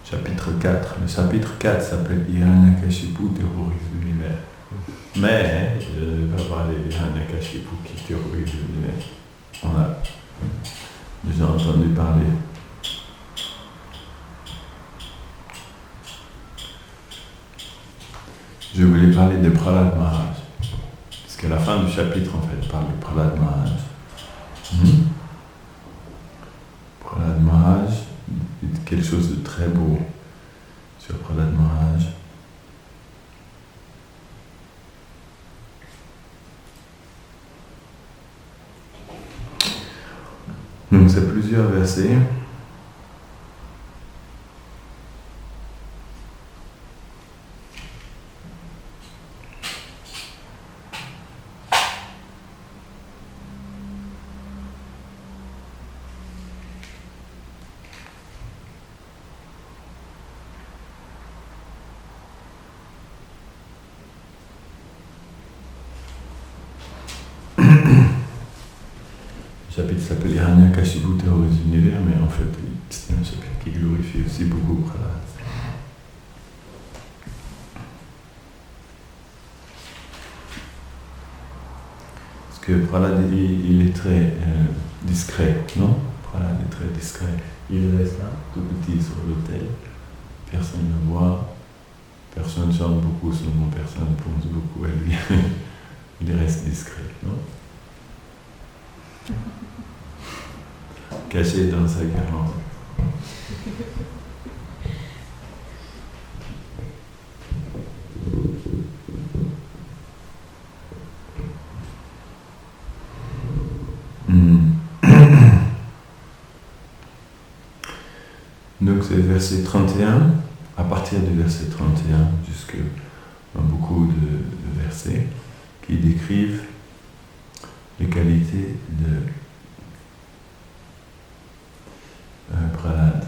chapitre 4. Le chapitre 4 s'appelle Hiranyakashipu terrorise l'univers. Mais je ne vais pas parler d'Hiranyakashipu qui terrorise l'univers. On a déjà entendu parler. Je voulais parler de Prahlad Maharaj. Parce qu'à la fin du chapitre, en fait, parle de Prahlad Maharaj. Prahlad Maharaj, dit quelque chose de très beau sur Prahlad Maharaj. Donc c'est plusieurs versets. Le chapitre s'appelle Hiranyakashipu terrorise l'univers, mais en fait, c'est un chapitre qui glorifie aussi beaucoup Prahlad. Parce que Prahlad, il est très discret, non? Prahlad est très discret. Il reste là, tout petit sur l'autel, personne ne le voit, personne ne chante beaucoup son nom, personne ne pense beaucoup à lui. Il reste discret, non? Caché dans sa guirlande. Donc c'est verset 31, à partir du verset 31 jusqu'à beaucoup de versets qui décrivent les qualités de Prahlad.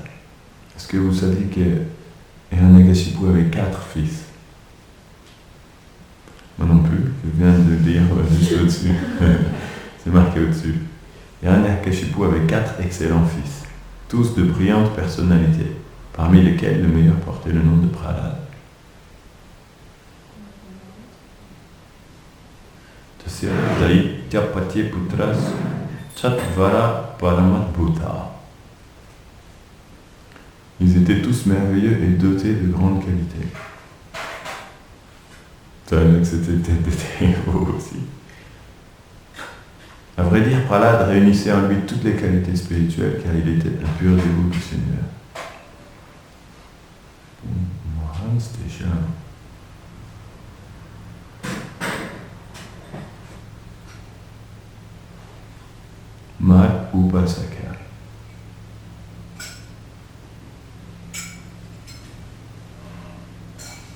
Est-ce que vous saviez que Hiranyakashipu avait 4 fils? Moi non plus, je viens de lire juste au-dessus. C'est marqué au-dessus. Hiranyakashipu avait 4 excellents fils, tous de brillantes personnalités, parmi lesquels le meilleur portait le nom de Prahlad. Tasya Daitya Putras Chatvara Paramadbhuta. Ils étaient tous merveilleux et dotés de grandes qualités. Ça veut dire que c'était des héros aussi. À vrai dire, Prahlad réunissait en lui toutes les qualités spirituelles car il était un pur dévot du Seigneur. Mohan Station. Mat Upasaka.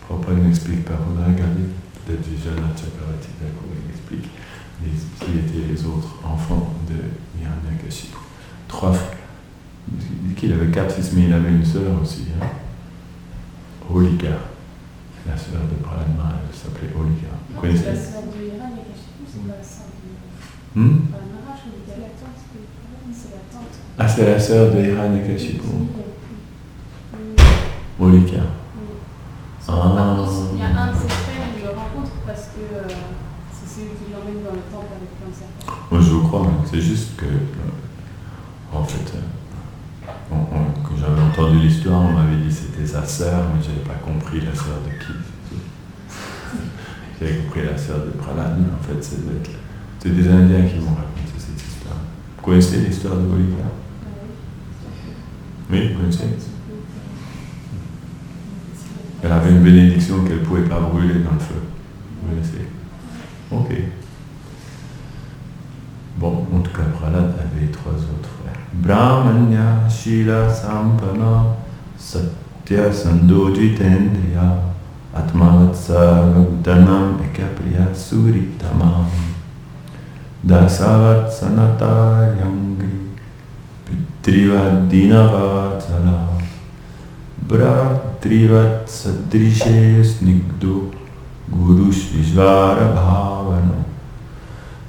Prabhupada n'explique pas, il faudra regarder, peut-être Vijayanath Chakravarti Thakur, il explique qui étaient les autres enfants de Hiranyakashipu. 3 frères. Il dit qu'il avait 4 fils, mais il avait une sœur aussi. Holika, la sœur de Prahlad Maharaj, elle s'appelait Holika. Vous connaissez? C'est la sœur de Hiranyakashipu, c'est pas la sœur de Prahlad Maharaj, c'est la tante. C'est la tante. Ah, c'est la sœur de Hiranyakashipu. Holika. Par contre, il y a un de ses frères, il le rencontre parce que c'est celui qui l'emmène dans le temple avec plein de serpents. Moi je vous crois, c'est juste que, en fait, quand j'avais entendu l'histoire, on m'avait dit que c'était sa sœur, mais je n'avais pas compris la sœur de qui. J'avais compris la sœur de Prahlad, mais en fait, c'est des Indiens qui m'ont raconté cette histoire. Vous connaissez l'histoire de Holika? Oui, vous connaissez? Elle avait une bénédiction qu'elle ne pouvait pas brûler dans le feu. Vous connaissez? Ok. Bon, en tout cas, Prahlad avait 3 autres frères. Brahmanya, Shila, Sampana, Satya, Sandojitendriya, Atmavatsa, Utanam, Ekapriya, Suritamam, Dasavat, Sanata, Yangri, Pitrivat, Dinavatsala, Bhratrivat, Sadrishe, Snigdo, Guru Shvishvara Bhavana,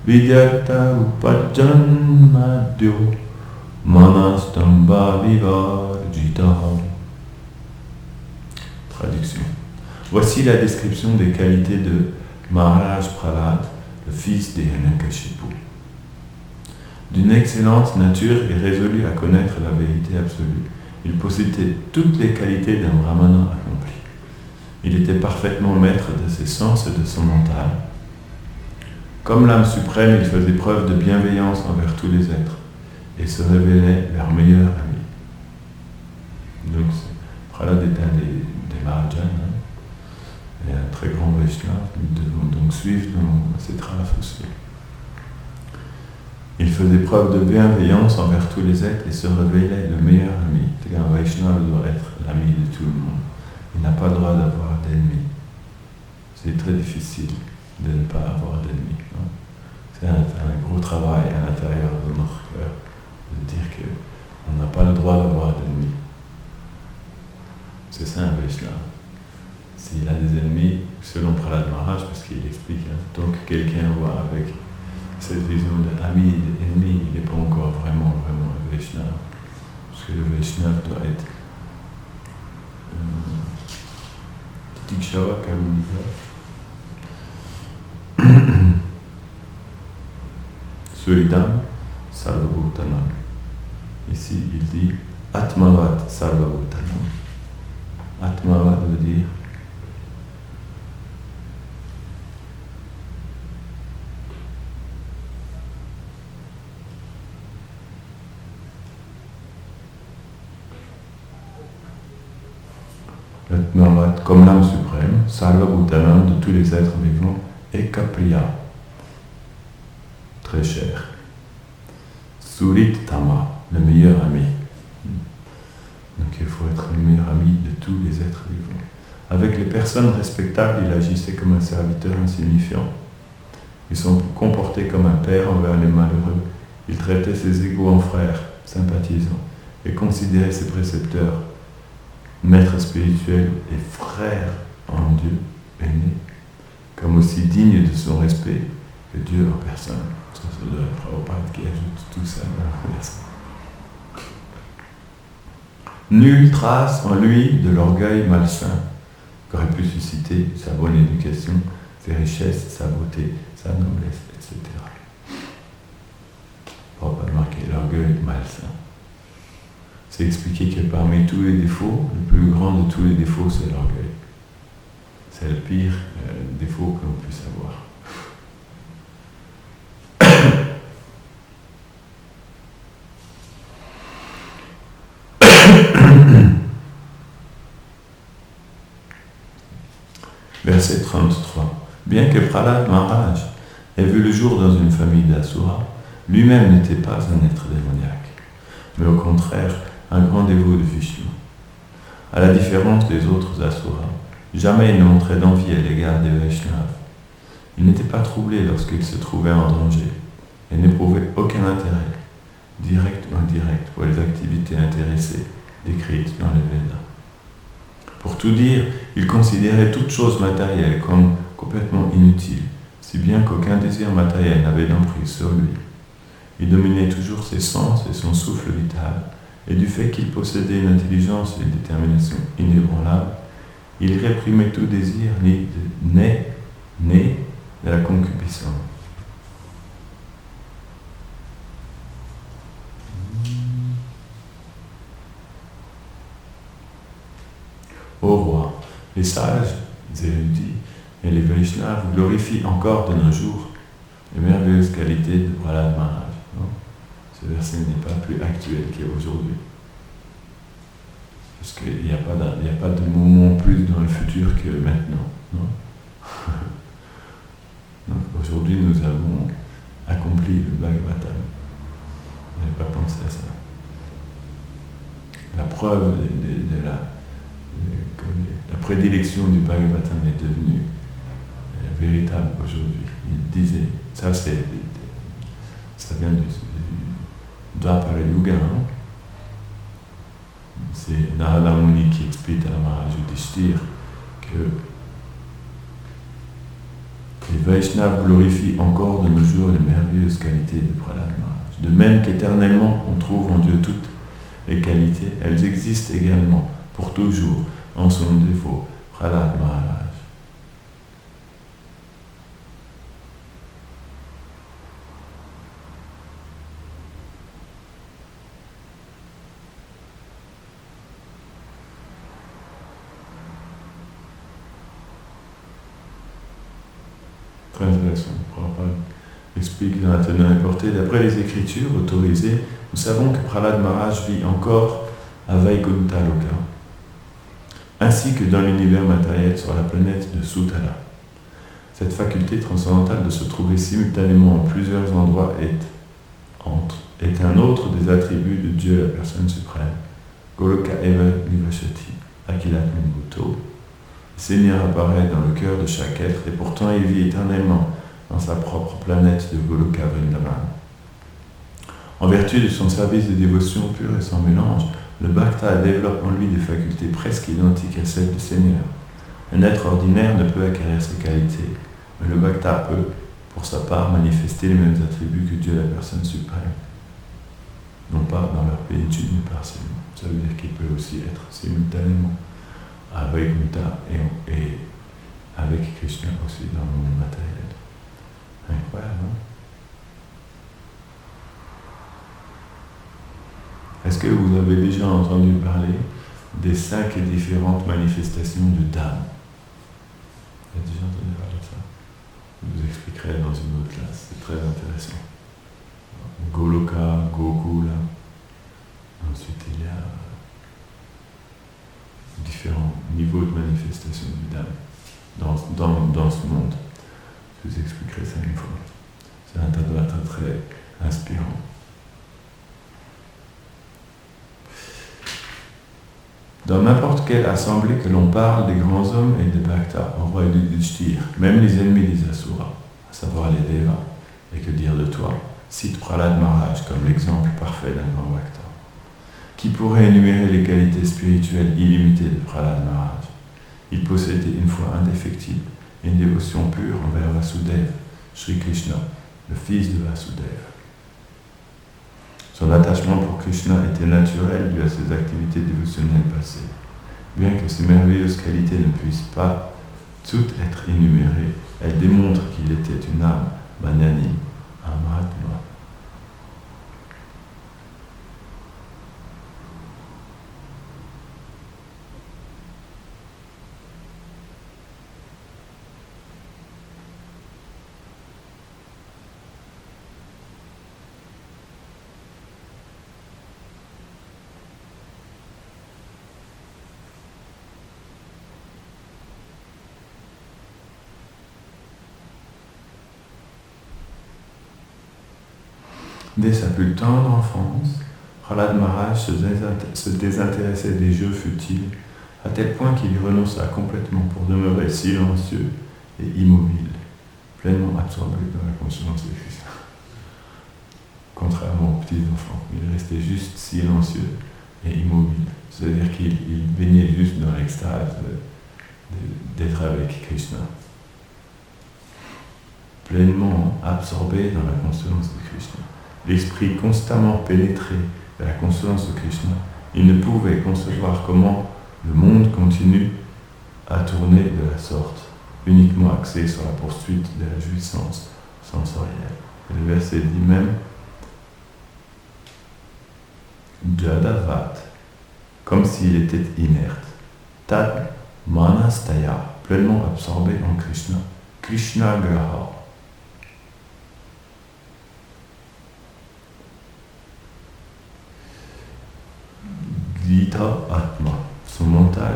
Vidyarta Upajanmadyo Manastamba Vivarjita. Voici la description des qualités de Maharaj Prahlad, le fils d'Hiranyakashipu. D'une excellente nature et résolu à connaître la vérité absolue, il possédait toutes les qualités d'un brahmana accompli. Il était parfaitement maître de ses sens et de son mental. Comme l'âme suprême, il faisait preuve de bienveillance envers tous les êtres et se révélait leur meilleur ami. Donc, Prahlad est un des Mahajans, et un très grand Vaishnava. Nous devons donc suivre dans ses traces aussi. Il faisait preuve de bienveillance envers tous les êtres et se révélait le meilleur ami. C'est-à-dire un Vaishnava doit être l'ami de tout le monde. Il n'a pas le droit d'avoir d'ennemis. C'est très difficile de ne pas avoir d'ennemis. C'est un gros travail à l'intérieur de notre cœur de dire qu'on n'a pas le droit d'avoir d'ennemis. C'est ça un Vaishnava. S'il a des ennemis, selon Prahlad Maharaj, parce qu'il explique, donc quelqu'un voit avec cette vision d'ami et d'ennemi, il n'est pas encore vraiment un Vaishnava. Parce que le Vaishnava doit être Tikshava Karunika. Suridam Sarvabhutanam. Ici, il dit Atmavat Sarvabhutanam. Atmavat veut dire comme l'âme suprême, Sarvabhutanam, de tous les êtres vivants, et Kapriya, très cher. Surit Tama, le meilleur ami. Donc il faut être le meilleur ami de tous les êtres vivants. Avec les personnes respectables, il agissait comme un serviteur insignifiant. Ils sont comportés comme un père envers les malheureux. Il traitait ses égaux en frères, sympathisants, et considérait ses précepteurs, maître spirituel et frère en Dieu, aîné, comme aussi digne de son respect que Dieu en personne. C'est le Prabhupada qui ajoute tout ça dans la verset. Nulle trace en lui de l'orgueil malsain qu'aurait pu susciter sa bonne éducation, ses richesses, sa beauté, sa noblesse, etc. Prabhupada marqué l'orgueil malsain. C'est expliqué que parmi tous les défauts, le plus grand de tous les défauts, c'est l'orgueil. C'est le pire défaut que l'on puisse avoir. Verset 33. Bien que Prahlad Maharaj ait vu le jour dans une famille d'Asura, lui-même n'était pas un être démoniaque, mais au contraire, un grand dévot de Vishnu. À la différence des autres Asuras, jamais il ne montrait d'envie à l'égard des Vaishnavas. Il n'était pas troublé lorsqu'il se trouvait en danger et n'éprouvait aucun intérêt, direct ou indirect, pour les activités intéressées décrites dans les Védas. Pour tout dire, il considérait toute chose matérielle comme complètement inutile, si bien qu'aucun désir matériel n'avait d'emprise sur lui. Il dominait toujours ses sens et son souffle vital, et du fait qu'il possédait une intelligence et une détermination inébranlables, il réprimait tout désir né de la concupiscence. Ô roi, les sages, les érudits et les Vaishnavas glorifient encore de nos jours les merveilleuses qualités de Prahlad Maharaj. Ce verset n'est pas plus actuel qu'aujourd'hui. Parce qu'il n'y a pas de moment plus dans le futur que maintenant. Non. Donc aujourd'hui, nous avons accompli le Bhagavatam. Je n'avais pas pensé à ça. La preuve de la prédilection du Bhagavatam est devenue véritable aujourd'hui. Il disait, ça vient du Dvapara Yuga, hein? C'est Narada Muni qui explique à Maharaj Yudhishthira que les Vaishnavas glorifient encore de nos jours les merveilleuses qualités de Prahlad Maharaj. De même qu'éternellement on trouve en Dieu toutes les qualités, elles existent également pour toujours en son défaut Prahlad Maharaj. Très intéressant. Prabhupada explique dans la teneur et portée, d'après les écritures autorisées, nous savons que Prahlad Maharaj vit encore à Vaikuntha Loka, ainsi que dans l'univers matériel sur la planète de Sutala. Cette faculté transcendantale de se trouver simultanément en plusieurs endroits est un autre des attributs de Dieu, la personne suprême. Goloka Eva Nivashati, Akilatman Bhutto. Le Seigneur apparaît dans le cœur de chaque être et pourtant il vit éternellement dans sa propre planète de Goloka Vrindavan. En vertu de son service de dévotion pure et sans mélange, le Bhakta développe en lui des facultés presque identiques à celles du Seigneur. Un être ordinaire ne peut acquérir ces qualités, mais le Bhakta peut, pour sa part, manifester les mêmes attributs que Dieu, la personne suprême. Non pas dans leur plénitude, mais partiellement. Ça veut dire qu'il peut aussi être simultanément à Vaikuntha et avec Krishna aussi dans le monde matériel. Incroyable, hein? Est-ce que vous avez déjà entendu parler des 5 différentes manifestations de Dham? Vous avez déjà entendu parler de ça? Je vous expliquerai dans une autre classe, c'est très intéressant. Goloka, Gokula, ensuite il y a différents niveaux de manifestation du Dham dans ce monde. Je vous expliquerai ça une fois. C'est un tas très inspirant. Dans n'importe quelle assemblée que l'on parle des grands hommes et des Bhaktas, en roi Yudhishthir, même les ennemis des Asuras, à savoir les Devas, et que dire de toi, cite Prahlad Maharaj comme l'exemple parfait d'un grand Bhakta. Qui pourrait énumérer les qualités spirituelles illimitées de Prahlad Maharaj? Il possédait une foi indéfectible et une dévotion pure envers Vasudeva, Sri Krishna, le fils de Vasudeva. Son attachement pour Krishna était naturel dû à ses activités dévotionnelles passées. Bien que ces merveilleuses qualités ne puissent pas toutes être énumérées, elles démontrent qu'il était une âme magnanime, un Mahatma. Dès sa plus tendre enfance, Prahlad Maharaj se désintéressait des jeux futiles, à tel point qu'il y renonça complètement pour demeurer silencieux et immobile, pleinement absorbé dans la conscience de Krishna. Contrairement aux petits enfants, il restait juste silencieux et immobile. C'est-à-dire qu'il baignait juste dans l'extase d'être avec Krishna. Pleinement absorbé dans la conscience de Krishna. L'esprit constamment pénétré de la conscience de Krishna, il ne pouvait concevoir comment le monde continue à tourner de la sorte, uniquement axé sur la poursuite de la jouissance sensorielle. Et le verset dit même Jadavat, comme s'il était inerte. Tad Manastaya, pleinement absorbé en Krishna. Krishna Graha. Gita Atma, son mental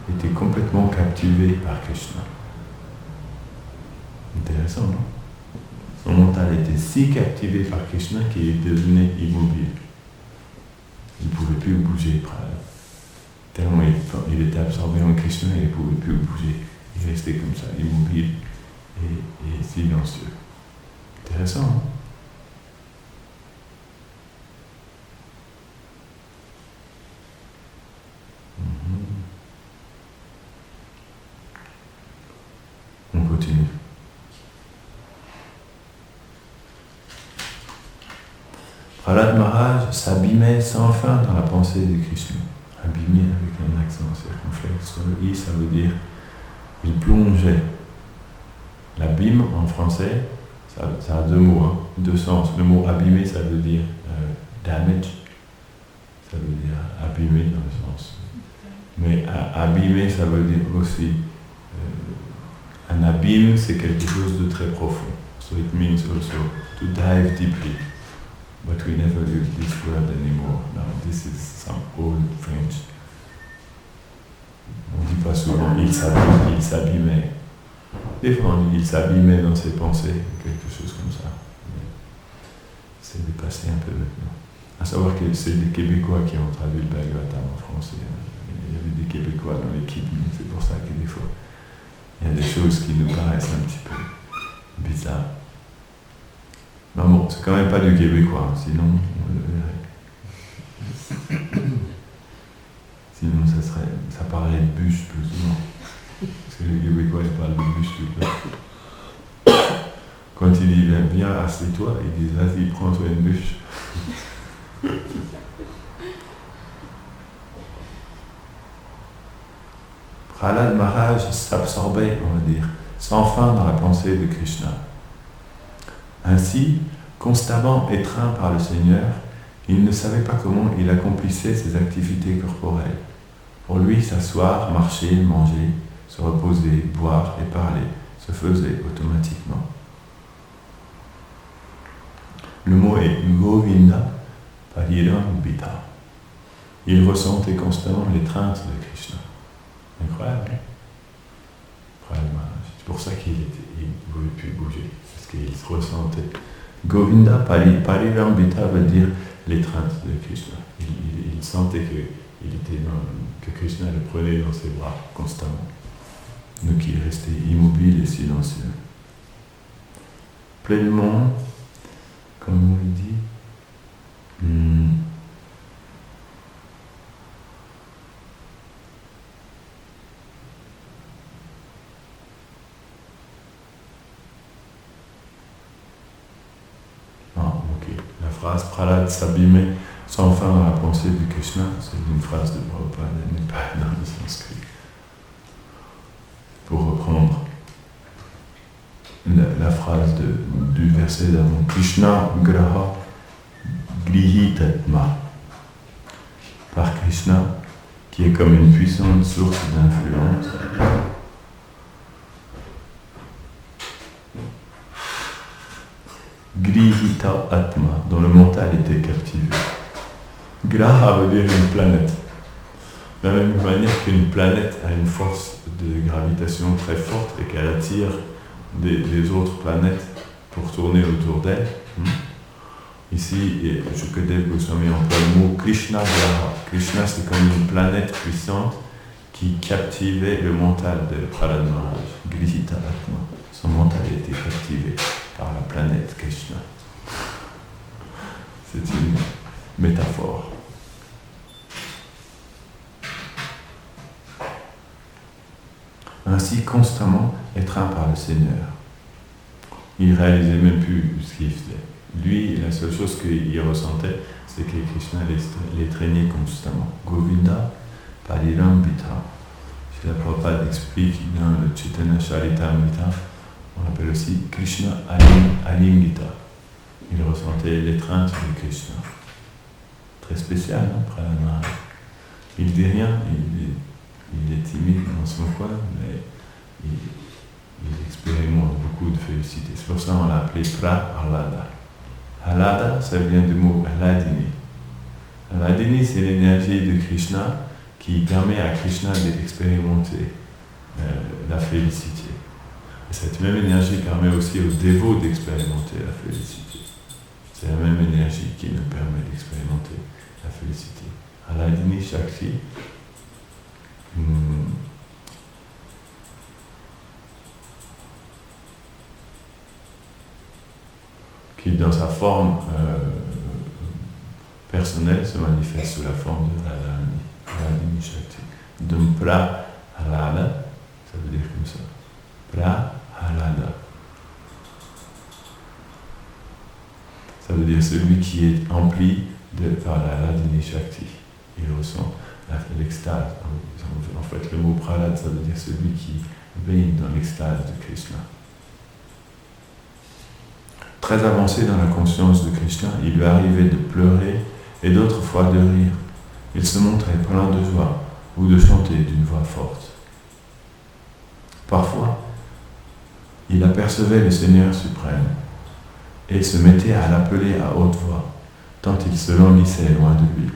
était complètement captivé par Krishna. Intéressant, non? Son mental était si captivé par Krishna qu'il devenait immobile. Il ne pouvait plus bouger. Tellement il était absorbé en Krishna, il ne pouvait plus bouger. Il restait comme ça, immobile et silencieux. Intéressant, hein? On continue. Prahlad Maharaj s'abîmait sans fin dans la pensée de Krishna. Abîmé avec un accent circonflexe sur le i, ça veut dire il plongeait. L'abîme en français, ça a deux mots, hein, deux sens. Le mot abîmer, ça veut dire damage, ça veut dire abîmer dans le sens. Mais abîmer, ça veut dire aussi un abîme, c'est quelque chose de très profond. So it means also to dive deeply. But we never use this word anymore. Now this is some old French. On ne dit pas souvent il s'abîmait. Des fois on dit il s'abîmait dans ses pensées, quelque chose comme ça. C'est dépassé un peu maintenant. À savoir que c'est des Québécois qui ont traduit le Bhagavatam en français. Il y avait des Québécois dans l'équipe, c'est pour ça que des fois il y a des choses qui nous paraissent un petit peu bizarres. Mais bon, c'est quand même pas du québécois, sinon on le verrait. Sinon ça parlerait de bûche plus souvent. Parce que les Québécois ils parlent de bûche tout le temps. Quand ils disent viens, assieds-toi, ils disent vas-y, prends-toi une bûche. Prahlad Maharaj s'absorbait, on va dire, sans fin dans la pensée de Krishna. Ainsi, constamment étreint par le Seigneur, il ne savait pas comment il accomplissait ses activités corporelles. Pour lui, s'asseoir, marcher, manger, se reposer, boire et parler se faisait automatiquement. Le mot est Govinda Parirambita. Il ressentait constamment l'étreinte de Krishna. Incroyable, hein? C'est pour ça qu'il ne pouvait plus bouger, parce qu'il se ressentait. Govinda Parirambita veut dire l'étreinte de Krishna. Il sentait que Krishna le prenait dans ses bras constamment. Donc il restait immobile et silencieux. Pleinement, comme on le dit, la phrase Prahlad s'abîmait sans fin dans la pensée de Krishna, c'est une phrase de Prabhupada, elle n'est pas dans le sanskrit. Pour reprendre la phrase du verset d'avant, Krishna graha grihitatma. Par Krishna, qui est comme une puissante source d'influence, Grihita Atma, dont le mental était captivé. Graha veut dire une planète. De la même manière qu'une planète a une force de gravitation très forte et qu'elle attire des autres planètes pour tourner autour d'elle. Ici, Shukadev Goswami emploie le mot Krishna Graha. Krishna, c'est comme une planète puissante qui captivait le mental de Prahlad Maharaj. Grihita Atma. Son mental était captivé par la planète Krishna. C'est une métaphore. Ainsi, constamment étreint par le Seigneur. Il ne réalisait même plus ce qu'il faisait. Lui, la seule chose qu'il ressentait, c'est que Krishna l'étreignait constamment. Govinda Parirambita. Srila Prabhupada explique dans le Chaitanya Charitamrita, on appelle aussi Krishna Alimgita. Il ressentait l'étreinte de Krishna. Très spécial, hein, Prahlad Maharaj. Il ne dit rien, il est timide dans son coin, mais il expérimente beaucoup de félicité. C'est pour ça qu'on l'a appelé Prahlada. Halada, ça vient du mot Hladini. Hladini, c'est l'énergie de Krishna qui permet à Krishna d'expérimenter la félicité. Et cette même énergie permet aussi aux dévots d'expérimenter la félicité. C'est la même énergie qui nous permet d'expérimenter la félicité. Hladini Shakti, qui dans sa forme personnelle se manifeste sous la forme de Hladini Shakti. Donc Prahlada, ça veut dire comme ça. Prahlada. Ça veut dire celui qui est empli par la Hladini Shakti. Il ressent l'extase. En fait, le mot Prahlad, ça veut dire celui qui baigne dans l'extase de Krishna. Très avancé dans la conscience de Krishna, il lui arrivait de pleurer et d'autres fois de rire. Il se montrait plein de joie ou de chanter d'une voix forte. Parfois, il apercevait le Seigneur suprême et se mettait à l'appeler à haute voix, tant il se languissait loin de lui.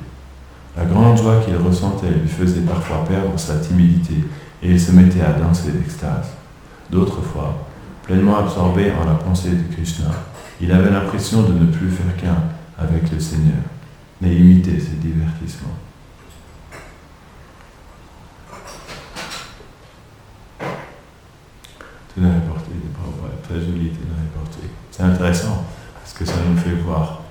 La grande joie qu'il ressentait lui faisait parfois perdre sa timidité et il se mettait à danser d'extase. D'autres fois, pleinement absorbé en la pensée de Krishna, il avait l'impression de ne plus faire qu'un avec le Seigneur, mais imiter ses divertissements. Tout dans la portée des Prabhupada, très joli, tout dans la portée. C'est intéressant parce que ça nous fait voir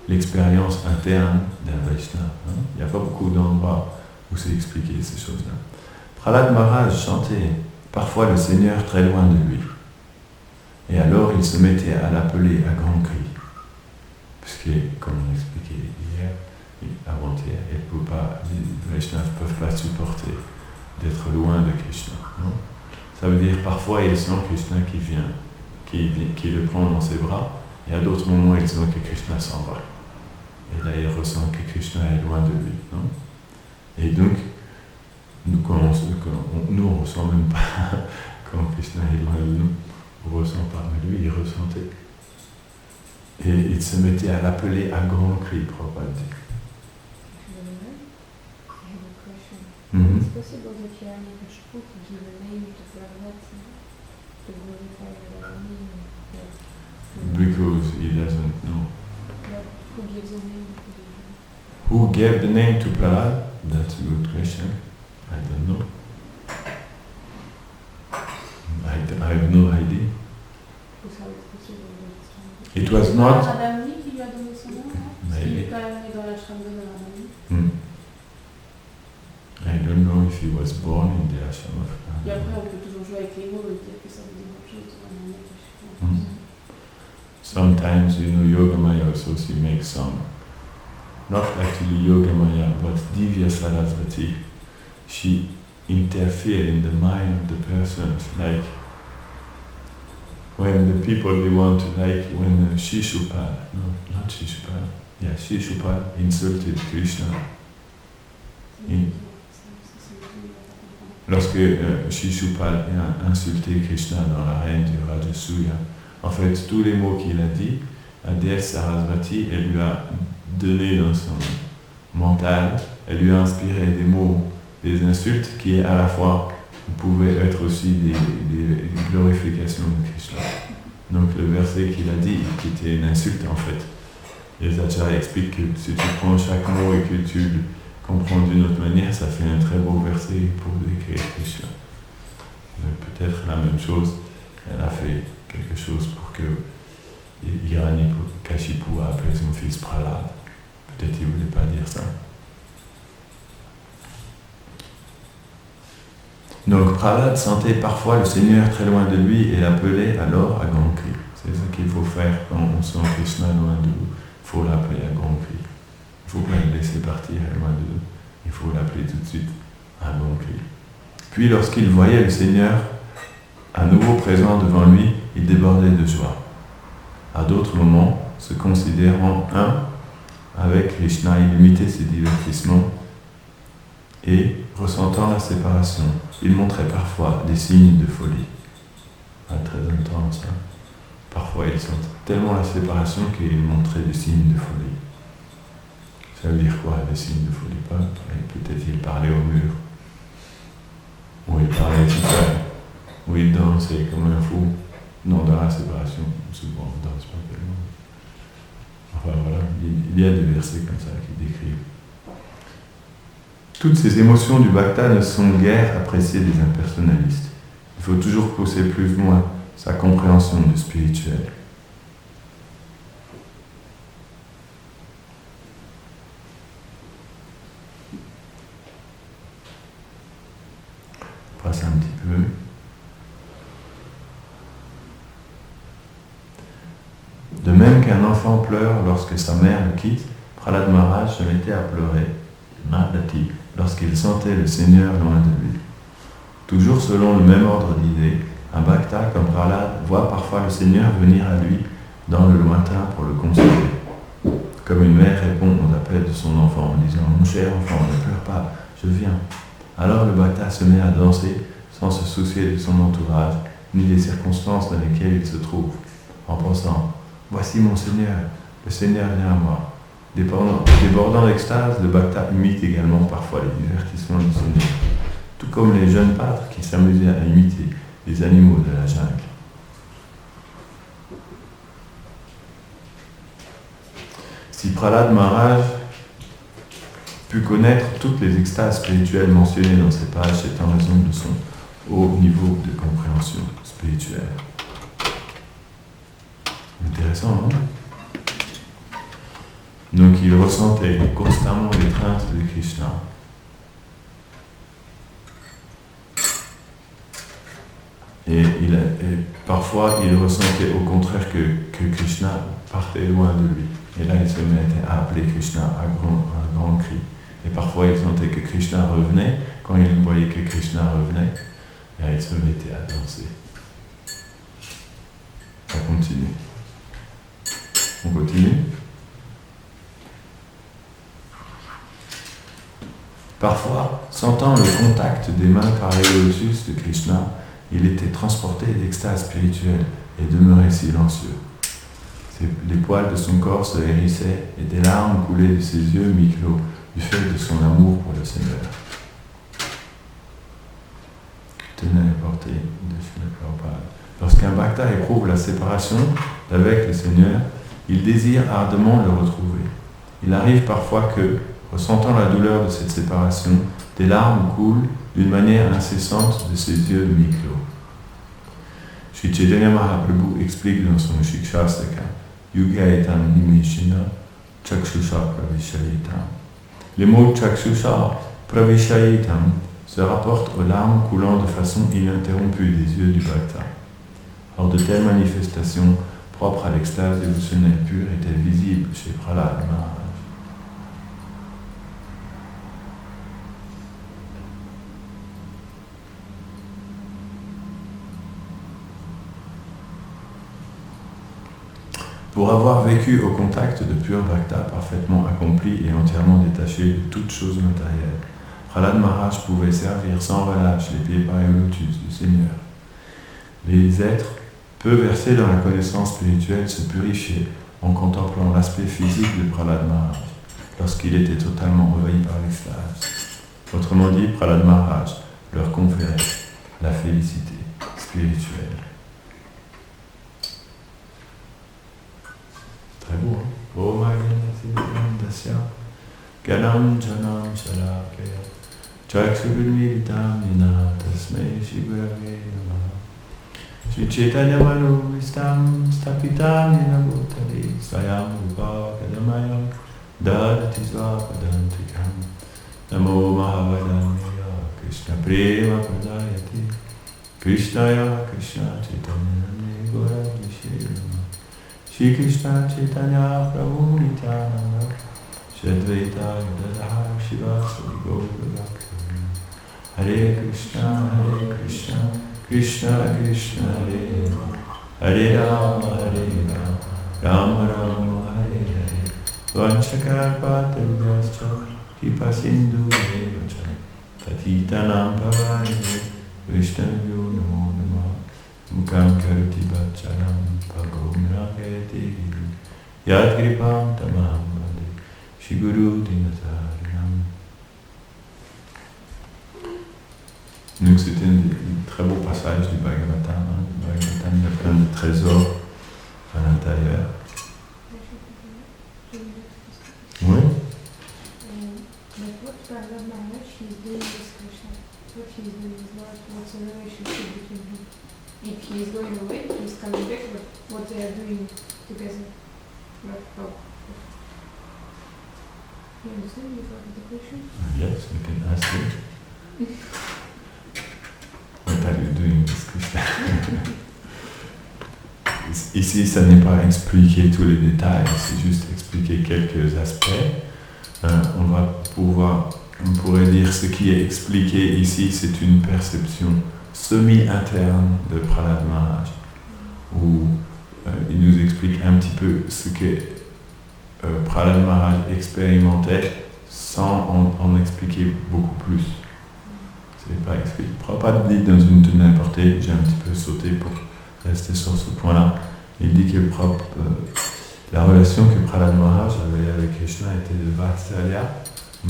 l'expérience interne d'un Vaishnava. Il n'y a pas beaucoup d'endroits où c'est expliqué ces choses-là. Prahlad Maharaj chantait parfois le Seigneur très loin de lui. Et alors il se mettait à l'appeler à grands cris. Parce que, comme on expliquait hier, avant-hier, les Vaishnavas ne peuvent pas supporter d'être loin de Krishna. Non? Ça veut dire parfois il sent Krishna qui vient, qui le prend dans ses bras, et à d'autres moments il sent que Krishna s'en va. Et là il ressent que Krishna est loin de lui. Non? Et donc, nous on ressent même pas quand Krishna est loin de nous. On ne ressent pas, mais lui il ressentait. Et il se mettait à l'appeler à grands cris, Prabhupada dit. Mm-hmm. It's possible that you are in a shput to give a name to Prabhupada to glorify your name. Because he doesn't know. But who gives a name to the Who gave the name to Prahlad? That's a good question. I don't know. I have no idea. It was not. Radhamni qui lui a donné son nom, parce qu'il est quand même né dans l'ashram de Radhamni. I don't know if he was born in the ashram of Et après, on peut toujours jouer avec les mots et dire que ça veut dire autre chose. Je sais pas. Sometimes, Yogamaya also she makes some, not actually Yogamaya, but Divya Sarasvati. She interferes in the mind of the persons, like when the people they want to, like when Shishupal, no, not Shishupal, yeah, Shishupal insulted Krishna. Lorsque Shishupal a insulté Krishna dans la reine du Rajasuya, en fait, tous les mots qu'il a dit, la déesse Sarasvati, elle lui a donné dans son mental, elle lui a inspiré des mots, des insultes qui à la fois pouvaient être aussi des glorifications de Krishna. Donc le verset qu'il a dit, qui était une insulte en fait, les acharyas expliquent que si tu prends chaque mot et que tu le comprends d'une autre manière, ça fait un très beau verset pour décrire Krishna. Donc peut-être la même chose, elle a fait quelque chose pour que Hiranyakashipu a appelé son fils Prahlad. Peut-être il ne voulait pas dire ça. Donc Prahlad sentait parfois le Seigneur très loin de lui et l'appelait alors à grand cri. C'est ça qu'il faut faire quand on sent Krishna loin de nous. Il faut l'appeler à grand cri. Il ne faut pas le laisser partir loin de nous. Il faut l'appeler tout de suite à grand cri. Puis lorsqu'il voyait le Seigneur à nouveau présent devant lui, il débordait de joie. À d'autres moments, se considérant un avec Krishna, il imitait ses divertissements et, ressentant la séparation, il montrait parfois des signes de folie. Très intense. Parfois, il sentait tellement la séparation qu'il montrait des signes de folie. Ça veut dire quoi, des signes de folie? Peut-être il parlait au mur, ou il parlait tout seul, ou il dansait comme un fou. Non, dans la séparation, souvent on ne danse pas tellement. Enfin voilà, il y a des versets comme ça qui décrivent. Toutes ces émotions du bhakta ne sont guère appréciées des impersonnalistes. Il faut toujours pousser plus loin sa compréhension du spirituel. On passe un petit peu. De même qu'un enfant pleure lorsque sa mère le quitte, Prahlad Maharaj se mettait à pleurer, Madati, lorsqu'il sentait le Seigneur loin de lui. Toujours selon le même ordre d'idées, un bhakta comme Prahlad voit parfois le Seigneur venir à lui dans le lointain pour le consoler. Comme une mère répond aux appels de son enfant en disant « Mon cher enfant, ne pleure pas, je viens ». Alors le bhakta se met à danser sans se soucier de son entourage, ni des circonstances dans lesquelles il se trouve, en pensant « Voici mon Seigneur, le Seigneur vient à moi ». Débordant d'extase, le bhakta imite également parfois les divertissements du Seigneur, tout comme les jeunes pâtres qui s'amusaient à imiter les animaux de la jungle. Si Prahlad Maharaj put connaître toutes les extases spirituelles mentionnées dans ces pages, c'est en raison de son haut niveau de compréhension spirituelle. Intéressant, non? Donc il ressentait constamment l'étreinte de Krishna. Et parfois il ressentait au contraire que Krishna partait loin de lui. Et là il se mettait à appeler Krishna à grand cri. Et parfois il sentait que Krishna revenait. Quand il voyait que Krishna revenait, et là il se mettait à danser. Ça continue. On continue. Parfois, sentant le contact des mains carrées lotus de Krishna, il était transporté d'extase spirituelle et demeurait silencieux. Les poils de son corps se hérissaient et des larmes coulaient de ses yeux mi-clos du fait de son amour pour le Seigneur. Tenez la portée de Srila Prabhupada. Lorsqu'un bhakta éprouve la séparation avec le Seigneur, il désire ardemment le retrouver. Il arrive parfois que, ressentant la douleur de cette séparation, des larmes coulent d'une manière incessante de ses yeux mi-clos. Sri Chaitanya Mahaprabhu explique dans son Shikshastaka Yugaitam Nimishina Chakshusha Pravishayitam. Les mots Chakshusha Pravishayitam se rapportent aux larmes coulant de façon ininterrompue des yeux du bhakta. Or de telles manifestations propres à l'extase dévotionnelle pure étaient visibles chez Prahlad Maharaj. Pour avoir vécu au contact de pur bhakta parfaitement accompli et entièrement détaché de toute chose matérielle, Prahlad Maharaj pouvait servir sans relâche les pieds pareils au lotus du Seigneur. Les êtres, peu versés dans la connaissance spirituelle, se purifiaient en contemplant l'aspect physique de Prahlad Maharaj, lorsqu'il était totalement envahi par l'extase. Autrement dit, Prahlad Maharaj leur conférait la félicité spirituelle. Très beau, hein? Om Agyanati Dasya Ganam Janam Shalakaya Chakshurunmilitam Yena Tasmei Shigurave Namaha Sri Chaitanya Manovistam Stapitam Yena Bhutali Swayam Rupa Kadamayam Dadati Svapadantikam Namo Mahavadanyaya Krishna Prema Pradayati Krishnaya Krishna Chaitanya Gora Vishirama Shri Krishna Chaitanya Prabhu Nityananda Shadvaita Yadadaha Shiva Sri Gaura Hare Krishna Krishna Krishna Hare Hare Rama Rama Rama Hare Hare Vanchakarpatarubhyascha Kripa Sindhu Devacha Patitanam Pavane Vishnavyo Namo Namah Mukam Karati Bhacharam Bhagomrangeti Yad Kripam Tamam Bhade Shiguru Dinatarinam. Donc c'était un très beau passage du Bhagavatam. Le Bhagavatam, il y a plein de trésors à l'intérieur. Oui. If he is going away, he is coming back, but what they are doing together. You understand? You got the question? Yes, we can ask him. What are you doing, Krishna? Ici, ça n'est pas expliquer tous les détails, c'est juste expliquer quelques aspects. On va pouvoir on pourrait dire ce qui est expliqué ici, c'est une perception semi-interne de Prahlad Maharaj, où il nous explique un petit peu ce que Prahlad Maharaj expérimentait sans en expliquer beaucoup plus. C'est pas expliqué. Prabhupada dit dans une tenue importée, j'ai un petit peu sauté pour rester sur ce point-là, il dit que la relation que Prahlad Maharaj avait avec Krishna était de Vatsalya,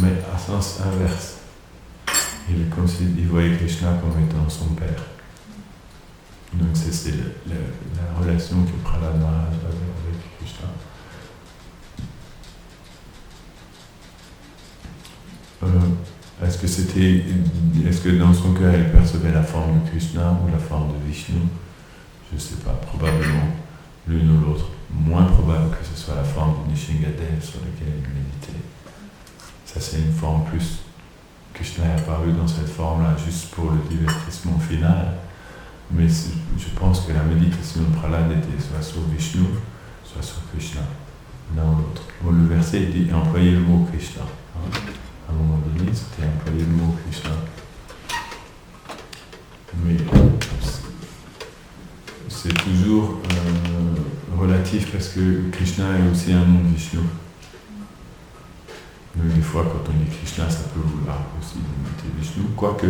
mais à sens inverse. Il voyait Krishna comme étant son père. Donc c'est la relation que Prahlad Maharaj avait avec Krishna. Est-ce que dans son cœur elle percevait la forme de Krishna ou la forme de Vishnu? Je ne sais pas, probablement l'une ou l'autre. Moins probable que ce soit la forme de Nishingadev sur laquelle il méditait. Ça c'est une forme plus. Krishna est apparu dans cette forme-là juste pour le divertissement final. Mais je pense que la méditation de Prahlad était soit sur Vishnu, soit sur Krishna, l'un ou l'autre. Bon, le verset dit employer le mot Krishna. À un moment donné, c'était employer le mot Krishna. Mais c'est toujours relatif parce que Krishna est aussi un nom de Vishnu. Mais des fois, quand on dit Krishna, ça peut vouloir aussi imiter Vishnu, quoique.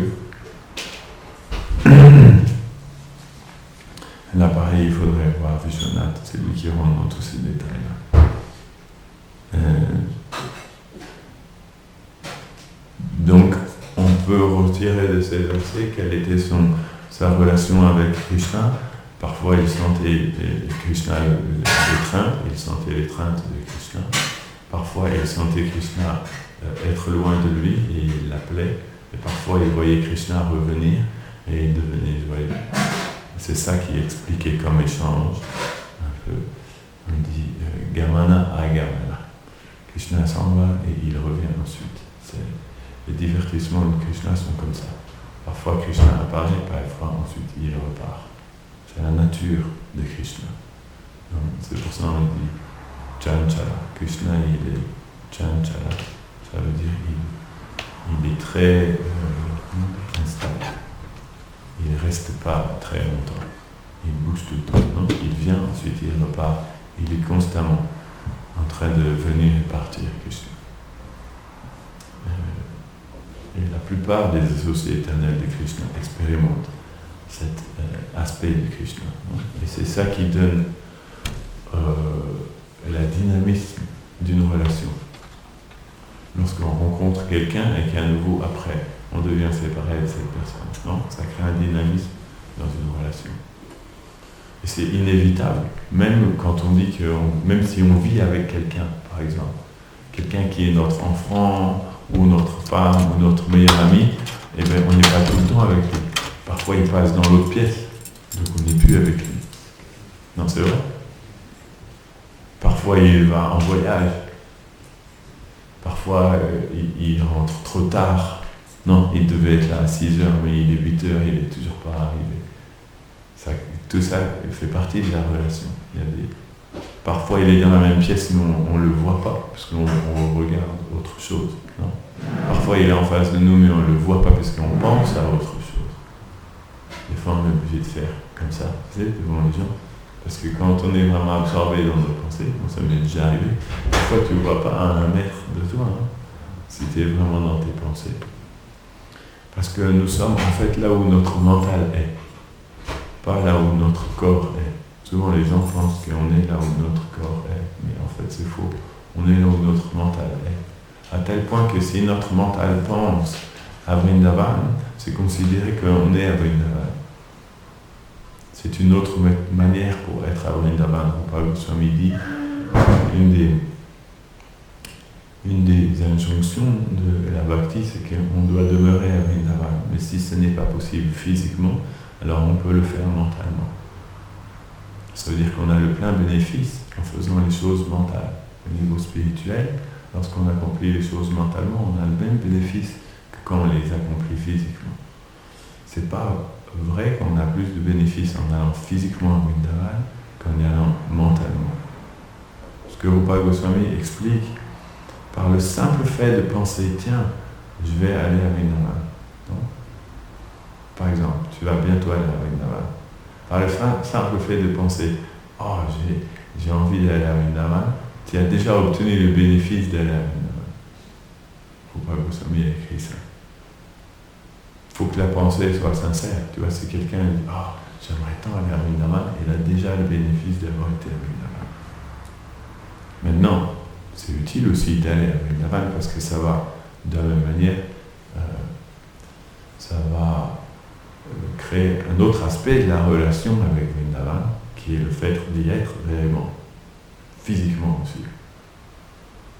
Là, pareil, il faudrait voir Vishwanath, c'est lui qui rentre dans tous ces détails-là. Donc, on peut retirer de ces versets quelle était sa relation avec Krishna. Parfois, il sentait Krishna l'étreinte, il sentait l'étreinte de Krishna. Parfois, il sentait Krishna être loin de lui et il l'appelait. Et parfois, il voyait Krishna revenir et il devenait joyeux. C'est ça qui est expliqué comme échange. Un peu, on dit Gamana à Gamana. Krishna s'en va et il revient ensuite. Les divertissements de Krishna sont comme ça. Parfois Krishna apparaît, parfois ensuite il repart. C'est la nature de Krishna. Donc, c'est pour ça qu'on dit Chanchala. Krishna il est Chanchala. Ça veut dire il est très instable. Il ne reste pas très longtemps. Il bouge tout le temps. Donc, il vient, ensuite il repart. Il est constamment en train de venir et partir, Krishna. Et la plupart des associés éternels de Krishna expérimentent cet aspect de Krishna. Et c'est ça qui donne la dynamisme d'une relation. Lorsqu'on rencontre quelqu'un et qu'à nouveau après, on devient séparé de cette personne. Non, ça crée un dynamisme dans une relation. Et c'est inévitable, même quand on dit que, même si on vit avec quelqu'un, par exemple, quelqu'un qui est notre enfant, ou notre femme, ou notre meilleur ami, eh bien, on n'est pas tout le temps avec lui. Parfois, il passe dans l'autre pièce, donc on n'est plus avec lui. Non, c'est vrai. Parfois, il va en voyage. Parfois, il rentre trop tard. Non, il devait être là à 6h, mais il est 8h, il n'est toujours pas arrivé. Tout ça fait partie de la relation. Parfois, il est dans la même pièce, mais on ne le voit pas, parce qu'on regarde autre chose. Non. Parfois, il est en face de nous, mais on ne le voit pas, parce qu'on pense à autre chose. Des fois, on est obligé de faire comme ça, vous savez, devant les gens. Parce que quand on est vraiment absorbé dans nos pensées, ça m'est déjà arrivé, parfois tu ne vois pas à 1 mètre de toi, si tu es vraiment dans tes pensées. Parce que nous sommes en fait là où notre mental est, pas là où notre corps est. Souvent les gens pensent qu'on est là où notre corps est, mais en fait c'est faux. On est là où notre mental est. À tel point que si notre mental pense à Vrindavan, c'est considéré qu'on est à Vrindavan. C'est une autre manière pour être à Vrindavan. Rupa Goswami dit, une des injonctions de la bhakti, c'est qu'on doit demeurer à Vrindavan. Mais si ce n'est pas possible physiquement, alors on peut le faire mentalement. Ça veut dire qu'on a le plein bénéfice en faisant les choses mentales. Au niveau spirituel, lorsqu'on accomplit les choses mentalement, on a le même bénéfice que quand on les accomplit physiquement. C'est pas vrai qu'on a plus de bénéfices en allant physiquement à Vrindavan qu'en y allant mentalement. Ce que Rupa Goswami explique, par le simple fait de penser, tiens, je vais aller à Vrindavan. Par exemple, tu vas bientôt aller à Vrindavan. Par le simple fait de penser, oh, j'ai envie d'aller à Vrindavan, tu as déjà obtenu le bénéfice d'aller à Vrindavan. Prabhupada Goswami a écrit ça. Il faut que la pensée soit sincère. Tu vois, si quelqu'un dit, oh, j'aimerais tant aller à Vrindavan, il a déjà le bénéfice d'avoir été à Vrindavan. Maintenant, c'est utile aussi d'aller à Vrindavan parce que ça va, de la même manière, ça va créer un autre aspect de la relation avec Vrindavan, qui est le fait d'y être réellement, physiquement aussi.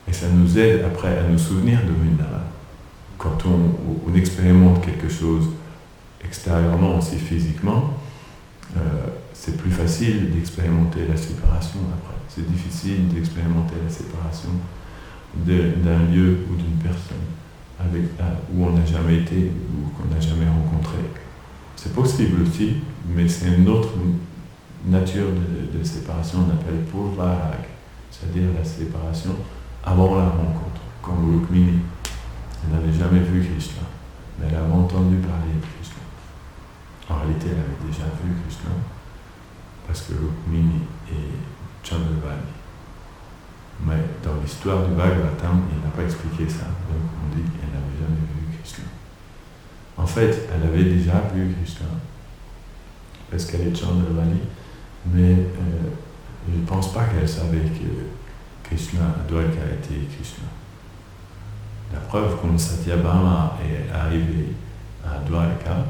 Et ça nous aide après à nous souvenir de Vrindavan. Quand on expérimente quelque chose extérieurement aussi physiquement, c'est plus facile d'expérimenter la séparation après. C'est difficile d'expérimenter la séparation d'un lieu ou d'une personne où on n'a jamais été ou qu'on n'a jamais rencontré. C'est possible aussi, mais c'est une autre nature de séparation, on appelle purvarag, c'est-à-dire la séparation avant la rencontre, comme Rukmini. Elle n'avait jamais vu Krishna, mais elle avait entendu parler de Krishna. En réalité, elle avait déjà vu Krishna, parce que Rukmini est Chandravali. Mais dans l'histoire du Bhagavatam, il n'a pas expliqué ça, donc on dit qu'elle n'avait jamais vu Krishna. En fait, elle avait déjà vu Krishna, parce qu'elle est Chandravali, mais je ne pense pas qu'elle savait que Krishna, Dwarka était Krishna. La preuve, quand Satyabhama est arrivé à Dwarka,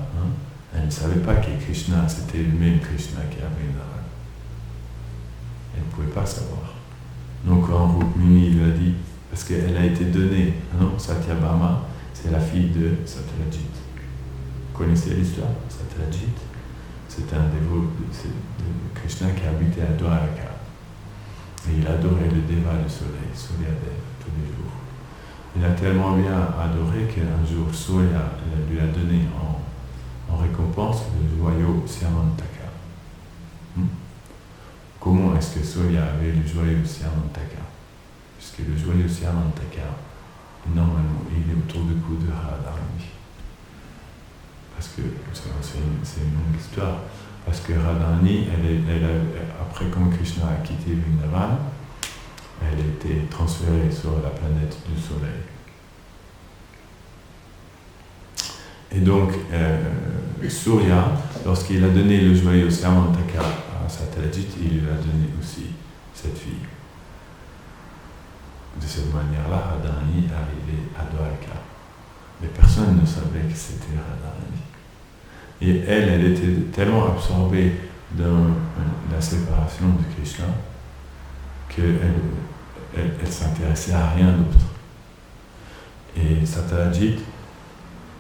elle ne savait pas que Krishna, c'était le même Krishna qui avait Vrindavan. Elle ne pouvait pas savoir. Donc quand Rukmini lui a dit, parce qu'elle a été donnée, Satyabhama, c'est la fille de Satyajit. Vous connaissez l'histoire de Satyajit? C'est un dévot de Krishna qui habitait à Dwarka. Et il adorait le Deva du soleil, Suryadev, tous les jours. Il a tellement bien adoré qu'un jour Surya lui a donné en récompense le joyau Syamantaka. Comment est-ce que Surya avait le joyau Syamantaka? Puisque le joyau Syamantaka, normalement, il est autour du cou de Radharani. Parce que c'est une longue histoire. Parce que Radharani, après quand Krishna a quitté Vrindavan, elle a été transférée sur la planète du soleil. Et donc, Surya, lorsqu'il a donné le joyau Syamantaka à Satyajit, il lui a donné aussi cette fille. De cette manière-là, Radharani est arrivé à Dwarka. Mais personne ne savait que c'était Radharani. Et elle était tellement absorbée dans la séparation de Krishna qu'elle s'intéressait à rien d'autre. Et Satyajit,